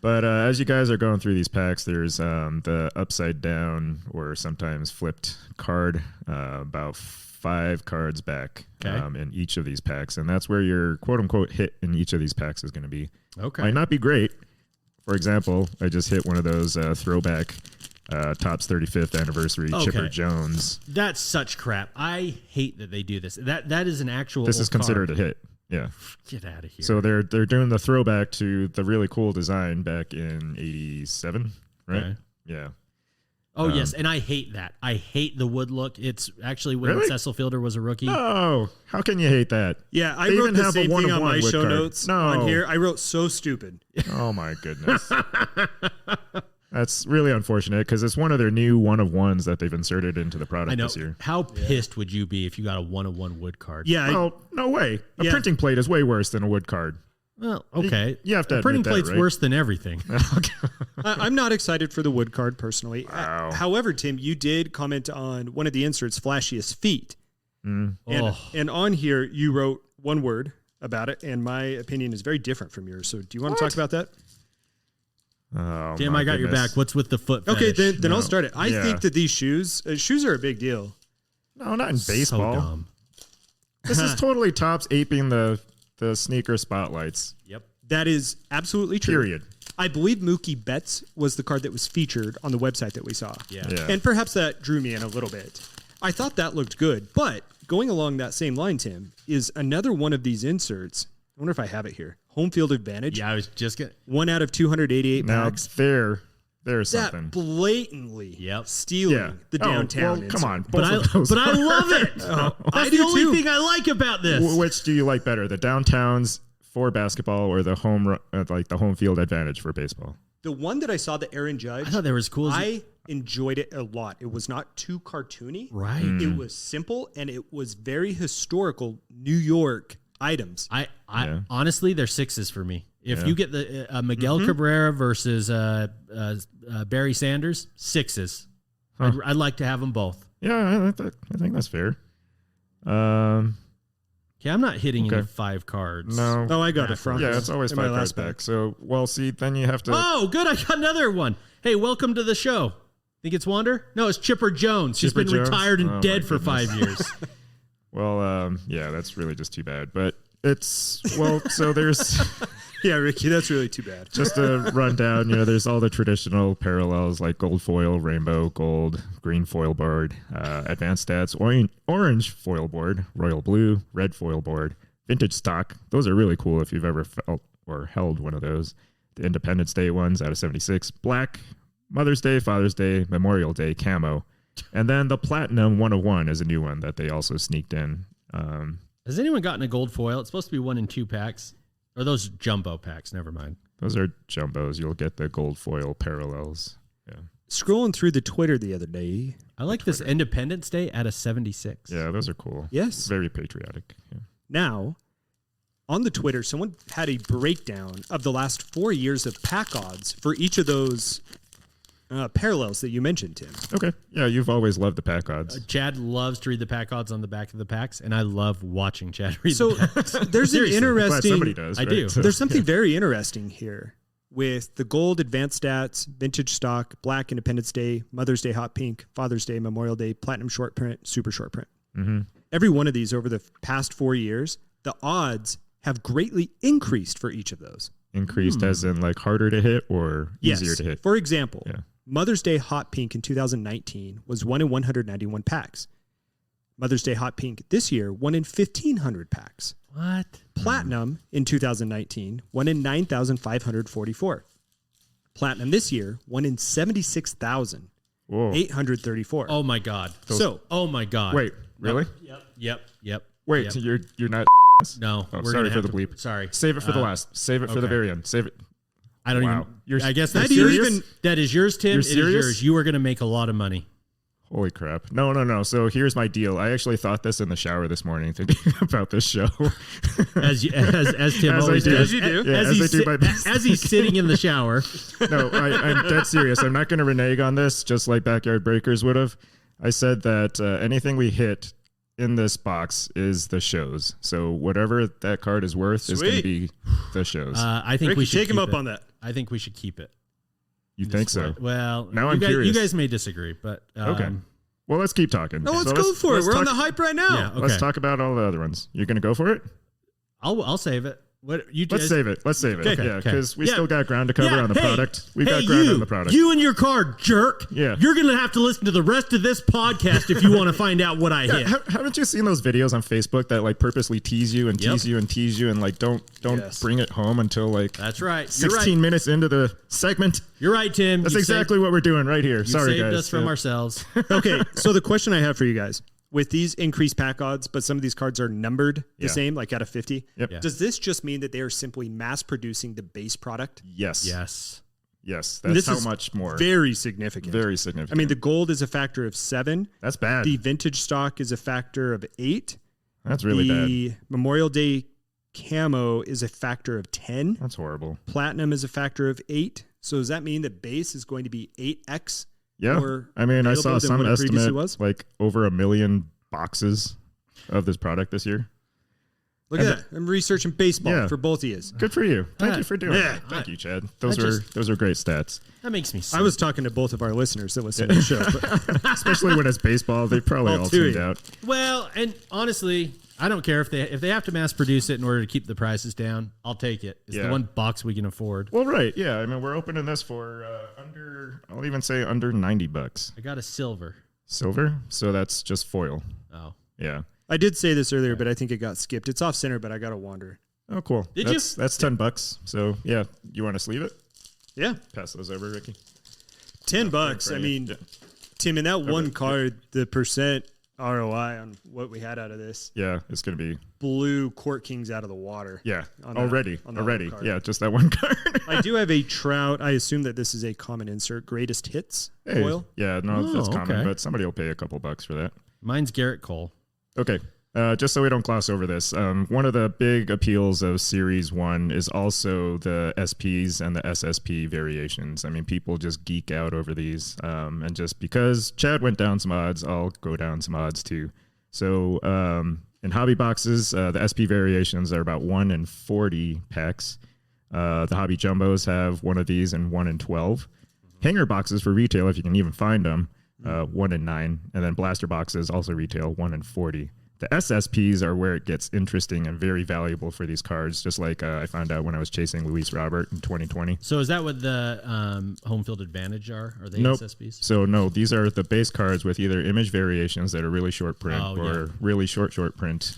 But as you guys are going through these packs, there's the upside down or sometimes flipped card, about 5 cards back in each of these packs. And that's where your quote unquote hit in each of these packs is going to be. Okay. Might not be great. For example, I just hit one of those throwback Topps 35th anniversary Chipper Okay. Jones. That's such crap. I hate that they do this. That is an actual This is considered card. a hit. Yeah. Get out of here. So they're doing the throwback to the really cool design back in '87, right? Okay. Yeah. Oh, yes, and I hate that. I hate the wood look. It's actually when Really? Cecil Fielder was a rookie. No, how can you hate that? Yeah, I They wrote even the have a same thing on one-of-one my wood show card. notes No. on here. I wrote so stupid. Oh my goodness. That's really unfortunate because it's one of their new one-of-ones that they've inserted into the product I know. this year. How pissed would you be if you got a 1-of-1 wood card? Yeah, Oh, no way. A Yeah. printing plate is way worse than a wood card. Well, okay. You have to A printing admit that, plate's right? worse than everything. I'm not excited for the wood card personally. Wow. However, Tim, you did comment on one of the inserts, flashiest feet. And, Oh. and on here, you wrote one word about it, and my opinion is very different from yours. So do you want to talk about that? Oh, Tim, my I got your goodness. back. What's with the foot Okay, fetish? then I'll No. start it. I Yeah. think that these shoes are a big deal. No, not in So baseball. dumb. This is totally Topps aping the sneaker spotlights. Yep. That is absolutely true. Period. I believe Mookie Betts was the card that was featured on the website that we saw. Yeah. Yeah. And perhaps that drew me in a little bit. I thought that looked good. But going along that same line, Tim, is another one of these inserts. I wonder if I have it here. Home field advantage. Yeah, I was just going to. 1 out of 288 Now packs. there's That something. blatantly Yep. stealing Yeah. the Oh, downtown. well, come on. But I love it. That's I the do only too. thing I like about this. Which do you like better, the downtowns for basketball or the the home field advantage for baseball? The one that I saw, the Aaron Judge, I thought they were as cool as I enjoyed it a lot. It was not too cartoony. right. It was simple and it was very historical New York items. I Yeah. honestly, they're 6s for me. If Yeah. you get the Miguel Cabrera versus Barry Sanders, 6s. Huh. I'd like to have them both. Yeah, I think that's fair. Okay, I'm not hitting any Okay. 5 cards. No. Oh, I got it, Franco. Yeah, it's always in my 5 cards last back. So, well, see, then you have to. Oh, good. I got another one. Hey, welcome to the show. Think it's Wander? No, it's Chipper Jones. He's Chipper been Jones? retired and Oh, dead my for goodness. 5 years. Well, yeah, that's really just too bad. But it's, well, so there's Yeah, Ricky, that's really too bad. just a rundown. There's all the traditional parallels like gold foil, rainbow, gold, green foil board, advanced stats, orange foil board, royal blue, red foil board, vintage stock. Those are really cool if you've ever felt or held one of those. The Independence Day ones out of 76, black, Mother's Day, Father's Day, Memorial Day, camo. And then the Platinum 101 is a new one that they also sneaked in. Has anyone gotten a gold foil? It's supposed to be 1 and 2 packs. Or those jumbo packs. Never mind. Those are jumbos. You'll get the gold foil parallels. Yeah. Scrolling through the Twitter the other day. I like this Independence Day at a 76. Yeah, those are cool. Yes. Very patriotic. Yeah. Now, on the Twitter, someone had a breakdown of the last 4 years of pack odds for each of those parallels that you mentioned, Tim. Okay. Yeah, you've always loved the pack odds. Chad loves to read the pack odds on the back of the packs, and I love watching Chad read So the packs. there's an Seriously. Glad interesting. somebody does. I right? do. So- There's something very interesting here with the gold advanced stats, vintage stock, black Independence Day, Mother's Day hot pink, Father's Day, Memorial Day, platinum short print, super short print. Mm-hmm. Every one of these over the past 4 years, the odds have greatly increased for each of those. Increased as in like harder to hit or easier to hit. For example, Yeah. Mother's Day hot pink in 2019 was 1 in 191 packs. Mother's Day hot pink this year, 1 in 1,500 packs. What? Platinum in 2019, 1 in 9,544. Platinum this year, 1 in 76,834. Whoa. Oh my God. Oh my God. Wait, really? Yep. Wait, Yep. you're not. No. Oh, we're sorry gonna for have the to- bleep. Sorry. Save it for the last. Save it for the okay. very end. Save it. I don't Wow. even. I guess You're that's serious? that is yours, Tim. You're It is serious? yours. You are going to make a lot of money. Holy crap. No. So here's my deal. I actually thought this in the shower this morning thinking about this show. As Tim As I always do. does. As you do. Yeah, As, as I he's do my best. as he's sitting in the shower. No, I'm dead serious. I'm not going to renege on this, just like Backyard Breakers would have. I said that anything we hit in this box is the shows. So whatever that card is worth is going to Sweet. be the shows. I think Ricky, we should take him keep up it. on that. I think we should keep it. You think so? Well, Now you I'm guys, curious. You guys may disagree, but Okay. Well, let's keep talking. No, let's So go for it. let's We're on talk- the hype right now. Yeah. Let's Okay. talk about all the other ones. You're going to go for it? I'll save it. What you Let's guys- save it. Let's save it. Okay, Yeah, okay. because we Yeah. still got ground to cover Yeah, on the hey, product. We've hey, got ground you, on the product. You and your card, jerk. Yeah. You're going to have to listen to the rest of this podcast if you want to find out what I hit. Haven't you seen those videos on Facebook that like purposely tease you and Yep. tease you and tease you and like don't Yes. bring it home until like That's right. You're 16 right. minutes into the segment? You're right, Tim. That's You've exactly what we're doing right here. Saved, Sorry, you've saved guys. us from Yeah. ourselves. Okay, so the question I have for you guys, with these increased pack odds, but some of these cards are numbered the Yeah. same, like out of 50, Yep. Yeah. does this just mean that they are simply mass producing the base product? Yes. Yes. Yes. And That's this how is much more. Very significant. Very significant. I mean, the gold is a factor of 7. that's bad. The vintage stock is a factor of 8. That's really bad. The Memorial Day camo is a factor of 10. That's horrible. Platinum is a factor of 8. So does that mean that base is going to be 8x? Yeah. More I mean, I available saw than some what it previously estimate was? like over 1 million boxes of this product this year. Look And at that. I'm researching baseball Yeah. for both of you. Good for you. Thank you for doing Yeah. that. Thank you, Chad. I just- Those are great stats. That makes me sick. I was talking to both of our listeners that listen to the show. But Especially when it's baseball, they probably All all two of tuned you. out. Well, and honestly, I don't care if they have to mass produce it in order to keep the prices down. I'll take it. It's Yeah. the one box we can afford. Well, right. Yeah. I mean, we're opening this for I'll even say under $90. I got a silver. Silver. So that's just foil. Oh. Yeah. I did say this earlier, but I think it got skipped. It's off center, but I got to wander. Oh, cool. Did you? That's $10. So yeah, you want to sleeve it? Yeah, Pass those over, Ricky. $10. I mean, Yeah. Tim, in that one card, the percent ROI on what we had out of this Yeah, it's gonna be blew Court Kings out of the water. yeah On that- already. on that one card. Yeah, just that one card. I do have a Trout. I assume that this is a common insert. Greatest hits foil. Yeah, no, that's Oh, common, okay. but somebody will pay a couple bucks for that. Mine's Garrett Cole. Okay. Just so we don't gloss over this, one of the big appeals of Series 1 is also the SPs and the SSP variations. I mean, people just geek out over these. And just because Chad went down some odds, I'll go down some odds too. So in hobby boxes, the SP variations are about 1 in 40 packs. The hobby jumbos have one of these and 1 in 12. Hanger boxes for retail, if you can even find them, 1 in 9. And then blaster boxes also retail 1 in 40. The SSPs are where it gets interesting and very valuable for these cards, just like I found out when I was chasing Luis Robert in 2020. So is that what the home field advantage are? Are they Nope. SSPs? So no, these are the base cards with either image variations that are really short print or really short print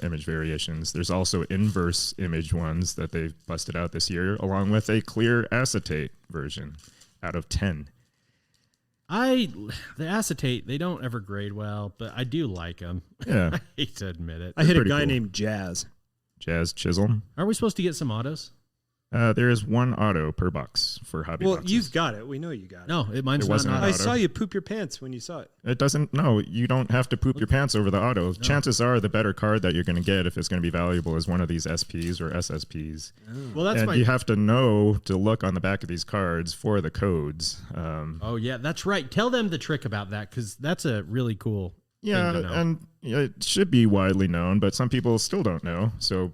image variations. There's also inverse image ones that they've busted out this year, along with a clear acetate version out of 10. The acetate, they don't ever grade well, but I do like them. Yeah. I hate to admit it. I hit a pretty guy cool. named Jazz. Jazz Chisholm. Are we supposed to get some autos? There is 1 auto per box for hobby Well, boxes. you've got it. We know you got it. No, mine's It not wasn't an an auto. I auto. saw you poop your pants when you saw it. It doesn't. No, you don't have to poop your pants over the auto. Chances are the better card that you're going to get, if it's going to be valuable, is one of these SPs or SSPs. Well, that's And you have to know to look on the back of these cards for the codes. Oh, yeah, that's right. Tell them the trick about that, because that's a really cool thing to know. And it should be widely known, but some people still don't know. So,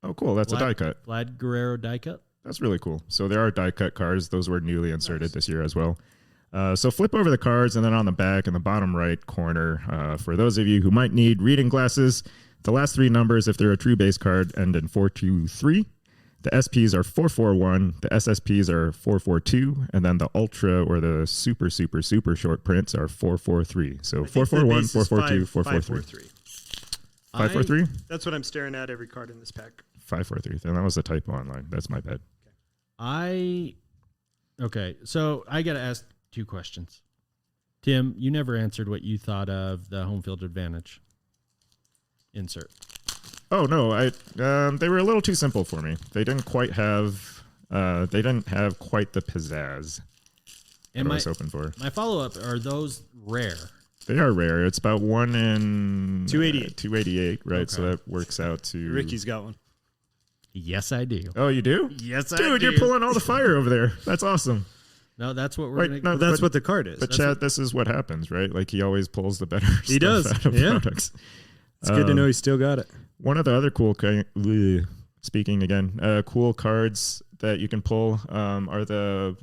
oh, cool, that's a die cut. Vlad Guerrero die cut? That's really cool. So there are die cut cards. Those were newly inserted this year as well. So flip over the cards, and then on the back in the bottom right corner, for those of you who might need reading glasses, the last 3 numbers, if they're a true base card, end in 423. The SPs are 441. The SSPs are 442. And then the ultra or the super short prints are 443. So 441, 442, 443. 543? That's what I'm staring at every card in this pack. 543. Then that was a typo online. That's my bad. Okay, so I got to ask 2 questions. Tim, you never answered what you thought of the home field advantage insert. Oh no, they were a little too simple for me. They didn't quite have quite the pizzazz that I was hoping for. My follow-up, are those rare? They are rare. It's about 1 in 288. 288, right? Okay. So that works out to Ricky's got one. Yes, I do. Oh, you do? Yes, I Dude, do. you're pulling all the fire over there. That's awesome. No, that's what we're Wait, going no, to... That's what the card is. But Chad, this is what happens, right? Like he always pulls the better He stuff does, out of yeah. products. It's good to know he still got it. One of the other cool, speaking again, cool cards that you can pull are the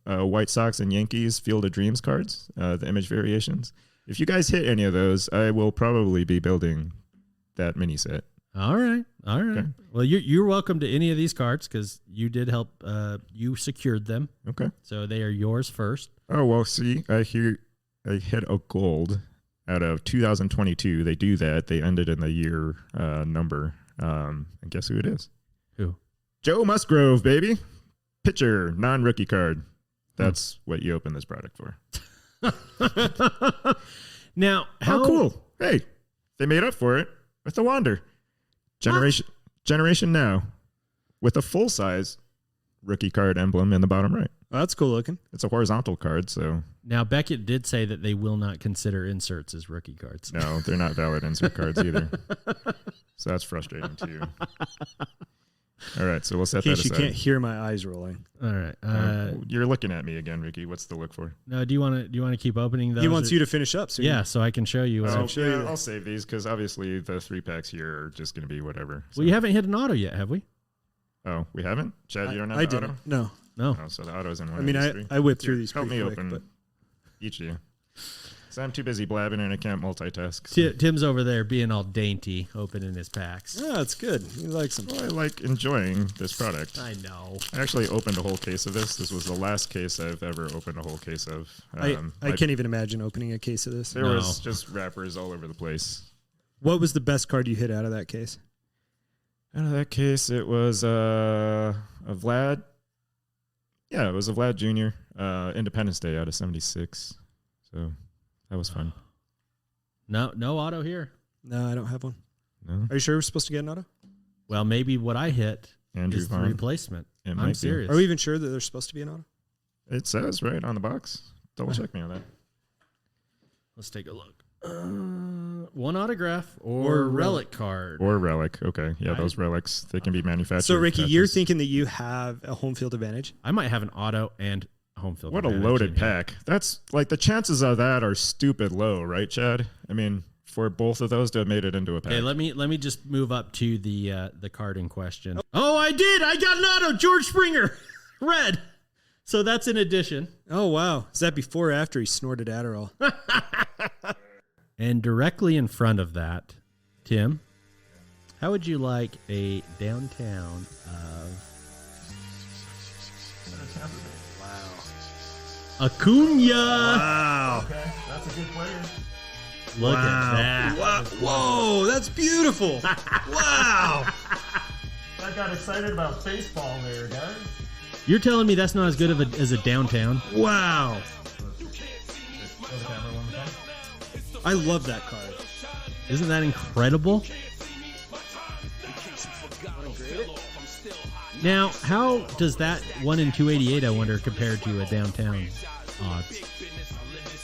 White Sox and Yankees Field of Dreams cards, the image variations. If you guys hit any of those, I will probably be building that mini set. All right. Okay. Well, you're welcome to any of these cards because you did help. You secured them, Okay. so they are yours first. Oh, well, see, I hit a gold out of 2022. They do that. They ended in the year number. And guess who it is? Who? Joe Musgrove, baby. Pitcher, non-rookie card. That's what you open this product for. Now, How cool. Hey, they made up for it with the Wander. Generation Now with a full-size rookie card emblem in the bottom right. Oh, that's cool looking. It's a horizontal card, so Now, Beckett did say that they will not consider inserts as rookie cards. no, they're not valid insert cards either. So that's frustrating too. All right, so we'll set In that case you aside. can't hear my eyes rolling. All right. You're looking at me again, Ricky. What's the look for? No, do you want to keep opening those? He wants you to finish up. So Yeah, so I can show you. Oh, show you. I'll save these because obviously the 3-packs here are just going to be whatever. So. Well, you haven't hit an auto yet, have we? Oh, we haven't? Chad, you don't have I the didn't. auto? No. No. Oh, so the auto's in one I mean, of these 3. I whipped through these Help me pretty quick, open but each of you. So I'm too busy blabbing and I can't multitask. So. Tim's over there being all dainty, opening his packs. yeah, it's good. He likes them. Well, I like enjoying this product. I know. I actually opened a whole case of this. This was the last case I've ever opened a whole case of. I can't even imagine opening a case of this. There No. was just wrappers all over the place. What was the best card you hit out of that case? Out of that case, it was a Vlad. Yeah, it was a Vlad Jr. Independence Day out of 76. So that was fun. No auto here. No, I don't have one. No, Are you sure we're supposed to get an auto? Well, maybe what I hit Andrew is the Vaughn. replacement. It might I'm be. serious. Are we even sure that there's supposed to be an auto? It says right on the box. Double check me on that. Let's take a look. One autograph or relic card. Or relic. Okay. Yeah, those relics, they can be manufactured. So, Ricky, you're thinking that you have a home field advantage? I might have an auto and home field What a advantage loaded in here. pack. That's like the chances of that are stupid low, right, Chad? I mean, for both of those to have made it into a pack. Okay, let me just move up to the card in question. Oh, I did. I got an auto. George Springer. Red. So that's an addition. Oh, wow. Is that before or after he snorted Adderall? And directly in front of that, Tim, how would you like a downtown of Acuna? Wow. Okay, that's a good player. Look at that. Wow. Whoa, that's beautiful. Wow. I got excited about baseball there, guys. You're telling me that's not as good as a downtown? Wow. I love that card. Isn't that incredible? Now, how does that 1 in 288, I wonder, compare to a downtown odds?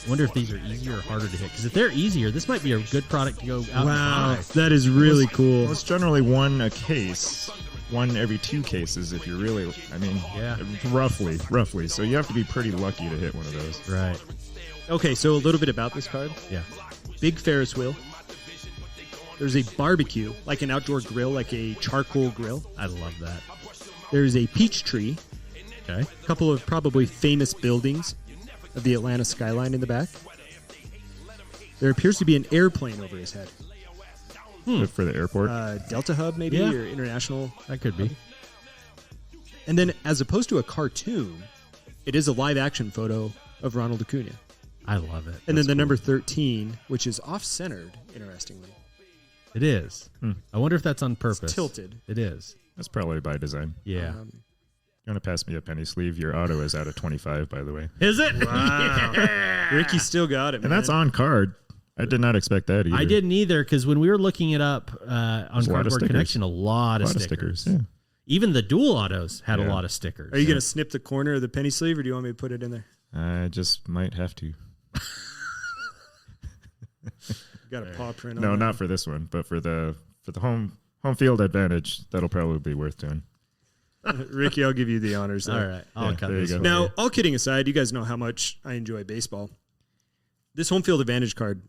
I wonder if these are easier or harder to hit. Because if they're easier, this might be a good product to go out Wow. and buy. That is really cool. Well, it's generally one a case, one every 2 cases if you're really, I mean, Yeah. roughly. So you have to be pretty lucky to hit one of those. Right. Okay, so a little bit about this card. Yeah. Big Ferris wheel. There's a barbecue, like an outdoor grill, like a charcoal grill. I love that. There's a peach tree. Okay. A couple of probably famous buildings of the Atlanta skyline in the back. There appears to be an airplane over his head. Good for the airport. Delta Hub, maybe, Yeah. or International. That could be. And then, as opposed to a cartoon, it is a live-action photo of Ronald Acuna. I love it. And then the number 13, which is off-centered, interestingly. It is. I wonder if that's on purpose. It's tilted. It is. That's probably by design. Yeah. You want to pass me a penny sleeve? Your auto is out of 25, by the way. Is it? Wow. Ricky still got it, man. And that's on card. I did not expect that either. I didn't either, because when we were looking it up on There's a lot of Cardboard stickers. Connection, a lot of A lot of stickers. stickers, yeah. Even the dual autos had a Yeah. lot of stickers. Are you going to snip the corner of the penny sleeve, or do you want me to put it in there? I just might have to. Got a paw print on No, that. not for this one, but for the home field advantage, that'll probably be worth doing. Ricky, I'll give you the honors there. All right. I'll Yeah, cut there you this go. for Now, you. all kidding aside, you guys know how much I enjoy baseball. This home field advantage card,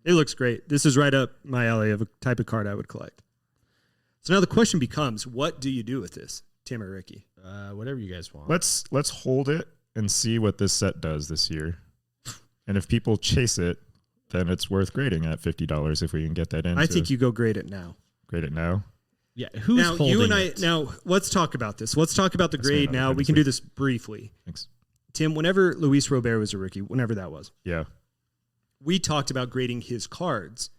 it looks great. This is right up my alley of a type of card I would collect. So now the question becomes, what do you do with this, Tim or Ricky? Whatever you guys want. Let's hold it and see what this set does this year. And if people chase it, then it's worth grading at $50 if we can get that in. I think you go grade it now. grade it now. Yeah. Who's Now, holding you and it? Now, let's talk about this. Let's talk about the That's grade fine. now. I'm We just can do waiting. this briefly. Thanks. Tim, whenever Luis Robert was a rookie, whenever that was, Yeah. we talked about grading his cards,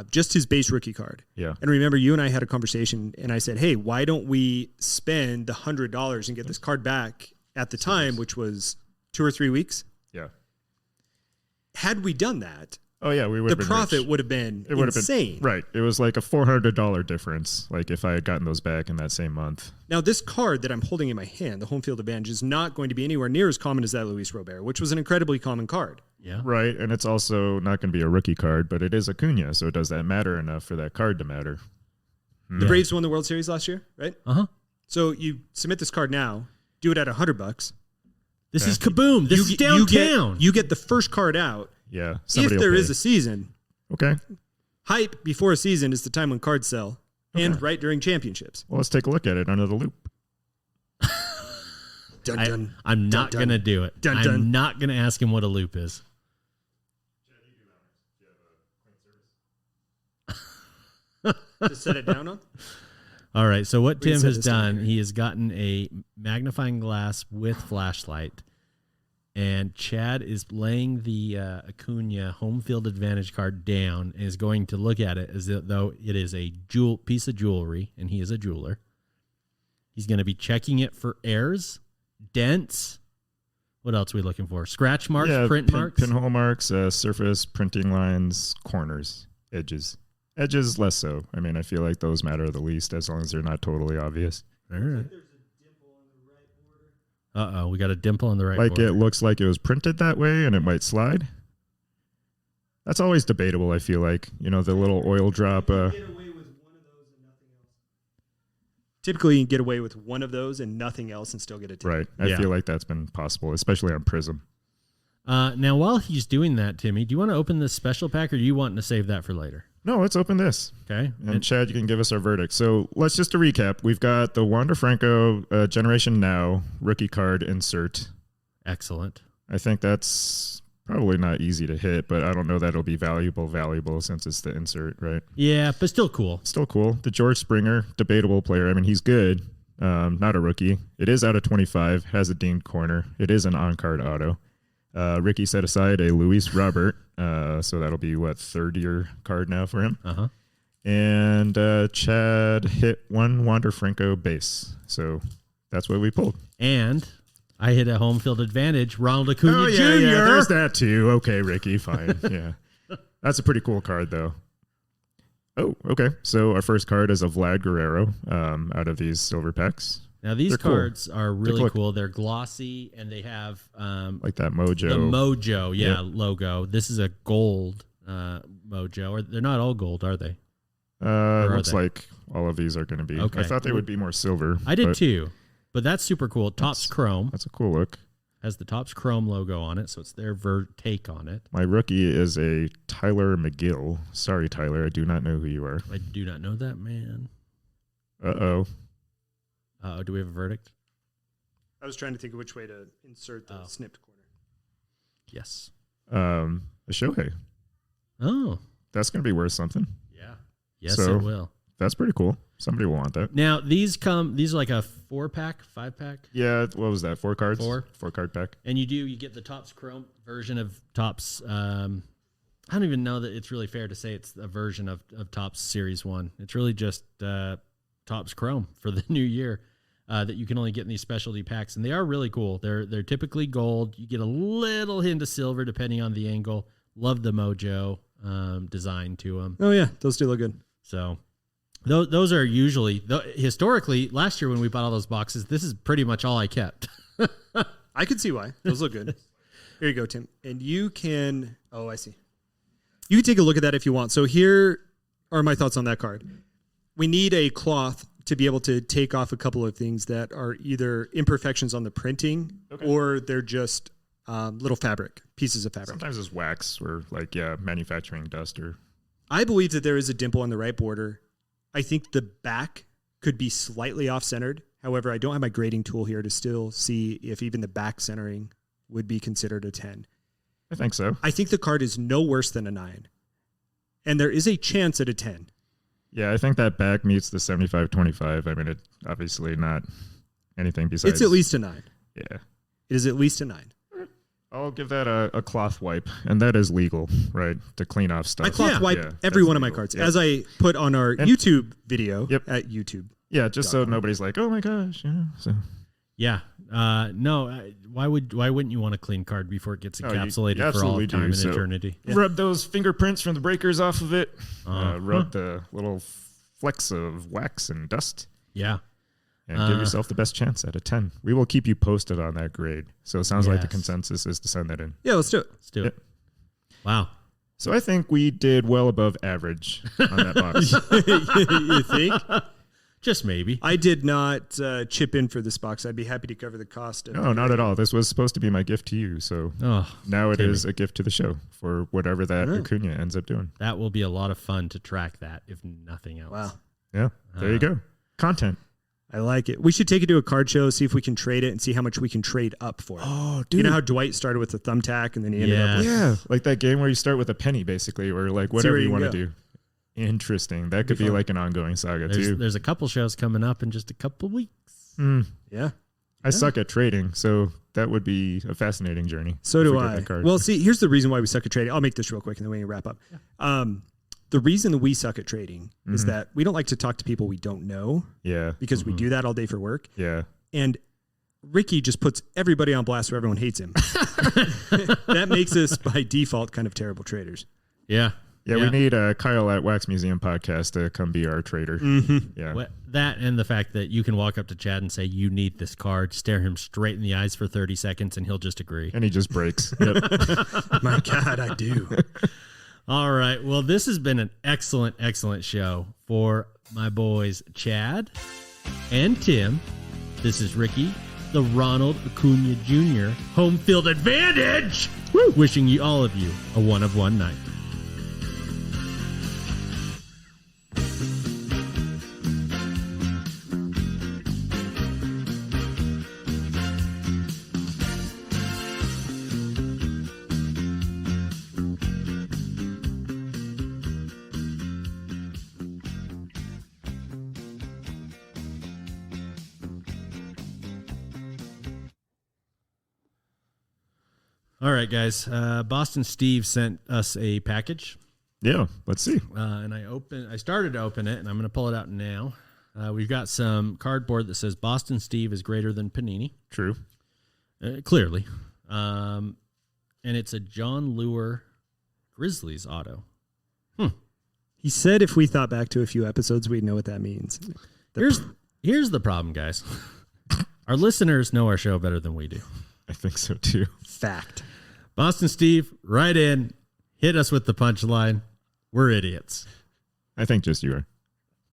just his base rookie card. Yeah. And remember, you and I had a conversation, and I said, hey, why don't we spend the $100 and get this card back at the time, which was 2 or 3 weeks? Yeah. Had we done that, Oh yeah, we would. the have been profit rich. would have been It would have insane. been right. It was like a $400 difference. Like if I had gotten those back in that same month. Now, this card that I'm holding in my hand, the home field advantage, is not going to be anywhere near as common as that Luis Robert, which was an incredibly common card. Yeah. Right, and it's also not going to be a rookie card, but it is Acuna. So does that matter enough for that card to matter? The Braves won the World Series last year, right? Uh-huh. So you submit this card now, do it at $100. This is kaboom. This is downtown. You get the first card out. Yeah. If there is a a season, okay. hype before a season is the time when cards sell, and right during championships. Well, let's take a look at it under the loop. Dun, dun. I'm not Dun, going to do it. Dun, I'm dun. not going to ask him what a loop is. To set it down on? All right. So what We can Tim set has this down done, here. he has gotten a magnifying glass with flashlight, and Chad is laying the Acuna home field advantage card down and is going to look at it as though it is a piece of jewelry, and he is a jeweler. He's going to be checking it for errors, dents. What else are we looking for? Scratch marks, print marks. pinhole marks, surface, printing lines, corners, edges. Edges less so. I mean, I feel like those matter the least as long as they're not totally obvious. All right. Uh-oh, we got a dimple on the right Like border. it looks like it was printed that way and it might slide. That's always debatable, I feel like. The little oil drop. Typically, you can get away with one of those and nothing else and still get a 10. Right. I feel like that's been possible, especially on Prism. Now, while he's doing that, Timmy, do you want to open this special pack or do you want to save that for later? No, let's open this. Okay. And Chad, you can give us our verdict. So let's just to recap. We've got the Wander Franco Generation Now rookie card insert. Excellent. I think that's probably not easy to hit, but I don't know that it'll be valuable since it's the insert, right? Yeah, but still cool. Still cool. The George Springer, debatable player. I mean, he's good. Not a rookie. It is out of 25, has a dinged corner. It is an on-card auto. Ricky set aside a Luis Robert, so that'll be third year card now for him. Uh-huh. And Chad hit one Wander Franco base, so that's what we pulled. And I hit a home field advantage, Ronald Acuna Jr. Yeah, there's that too. Okay, Ricky, fine. Yeah, that's a pretty cool card though. Oh, okay. So our first card is a Vlad Guerrero out of these silver packs. Now, these They're cards cool. are really cool. They're glossy, and they have like that Mojo. The Mojo, logo. This is a gold Mojo. Or they're not all gold, are they? Looks like all of these are going to be. Okay. I thought they would be more silver. I did too, but that's super cool. Topps Chrome. That's a cool look. Has the Topps Chrome logo on it, so it's their take on it. My rookie is a Tyler McGill. Sorry, Tyler. I do not know who you are. I do not know that man. Uh-oh. Do we have a verdict? I was trying to think of which way to insert the snipped corner. Yes. A Shohei. Oh. That's going to be worth something. Yeah. Yes, So, it will. That's pretty cool. Somebody will want that. Now, these are like a 4-pack, 5-pack? Yeah, what was that? 4 cards? 4 card pack. And you get the Topps Chrome version of Topps. I don't even know that it's really fair to say it's a version of Topps Series 1. It's really just Topps Chrome for the new year. That you can only get in these specialty packs, and they are really cool. They're typically gold. You get a little hint of silver depending on the angle. Love the Mojo design to them. Oh yeah, those do look good. So those are usually historically. Last year when we bought all those boxes, this is pretty much all I kept. I could see why. Those look good. Here you go, Tim, and you can. Oh, I see. You can take a look at that if you want. So here are my thoughts on that card. We need a cloth to be able to take off a couple of things that are either imperfections on the printing or they're just little pieces of fabric. Sometimes it's wax or manufacturing dust. I believe that there is a dimple on the right border. I think the back could be slightly off-centered. However, I don't have my grading tool here to still see if even the back centering would be considered a 10. I think so. I think the card is no worse than a 9. And there is a chance at a 10. Yeah, I think that back meets the 75-25. I mean, it obviously not anything besides. It's at least a 9. Yeah. It is at least a 9. I'll give that a cloth wipe, and that is legal, right, to clean off stuff. I cloth wipe every one of my cards, as I put on our YouTube video at YouTube. Yeah, just so nobody's like, oh my gosh. So. Yeah. No. Why wouldn't you want a clean card before it gets encapsulated for all time and eternity? Yeah. Rub those fingerprints from the breakers off of it. Rub the little flecks of wax and dust. Yeah. And give yourself the best chance at a 10. We will keep you posted on that grade. So it sounds like the consensus is to send that in. Yeah, let's do it. Let's do it. Wow. So I think we did well above average on that box. You think? Just maybe. I did not chip in for this box. I'd be happy to cover the cost of No, not at all. This was supposed to be my gift to you. So now it is a gift to the show for whatever that Acuna ends up doing. That will be a lot of fun to track that, if nothing else. Wow. Yeah, there you go. Content. I like it. We should take it to a card show, see if we can trade it, and see how much we can trade up for it. Oh, dude. You know how Dwight started with a thumbtack, and then he ended up with... Yeah, like that game where you start with a penny, basically, or like whatever you want to do. Interesting. That could be like an ongoing saga, too. There's a couple shows coming up in just a couple weeks. Yeah. I suck at trading, so that would be a fascinating journey. So do I. Well, see, here's the reason why we suck at trading. I'll make this real quick, and then we can wrap up. Yeah. The reason that we suck at trading is that we don't like to talk to people we don't know. Yeah. Because we do that all day for work. Yeah. And Ricky just puts everybody on blast so everyone hates him. That makes us, by default, kind of terrible traders. Yeah. Yeah, we need Kyle at Wax Museum Podcast to come be our trader. Yeah. Well, that and the fact that you can walk up to Chad and say, you need this card, stare him straight in the eyes for 30 seconds, and he'll just agree. And he just breaks. My God, I do. All right. Well, this has been an excellent, excellent show for my boys Chad and Tim. This is Ricky, the Ronald Acuna Jr. home field advantage. Woo! Wishing you all of you a one of one night. All right, guys. Boston Steve sent us a package. Yeah, let's see. And I started to open it, and I'm going to pull it out now. We've got some cardboard that says Boston Steve is greater than Panini. True. Clearly. And it's a John Lure Grizzlies auto. He said if we thought back to a few episodes, we'd know what that means. Here's the problem, guys. Our listeners know our show better than we do. I think so, too. Fact. Boston Steve, write in. Hit us with the punchline. We're idiots. I think just you are.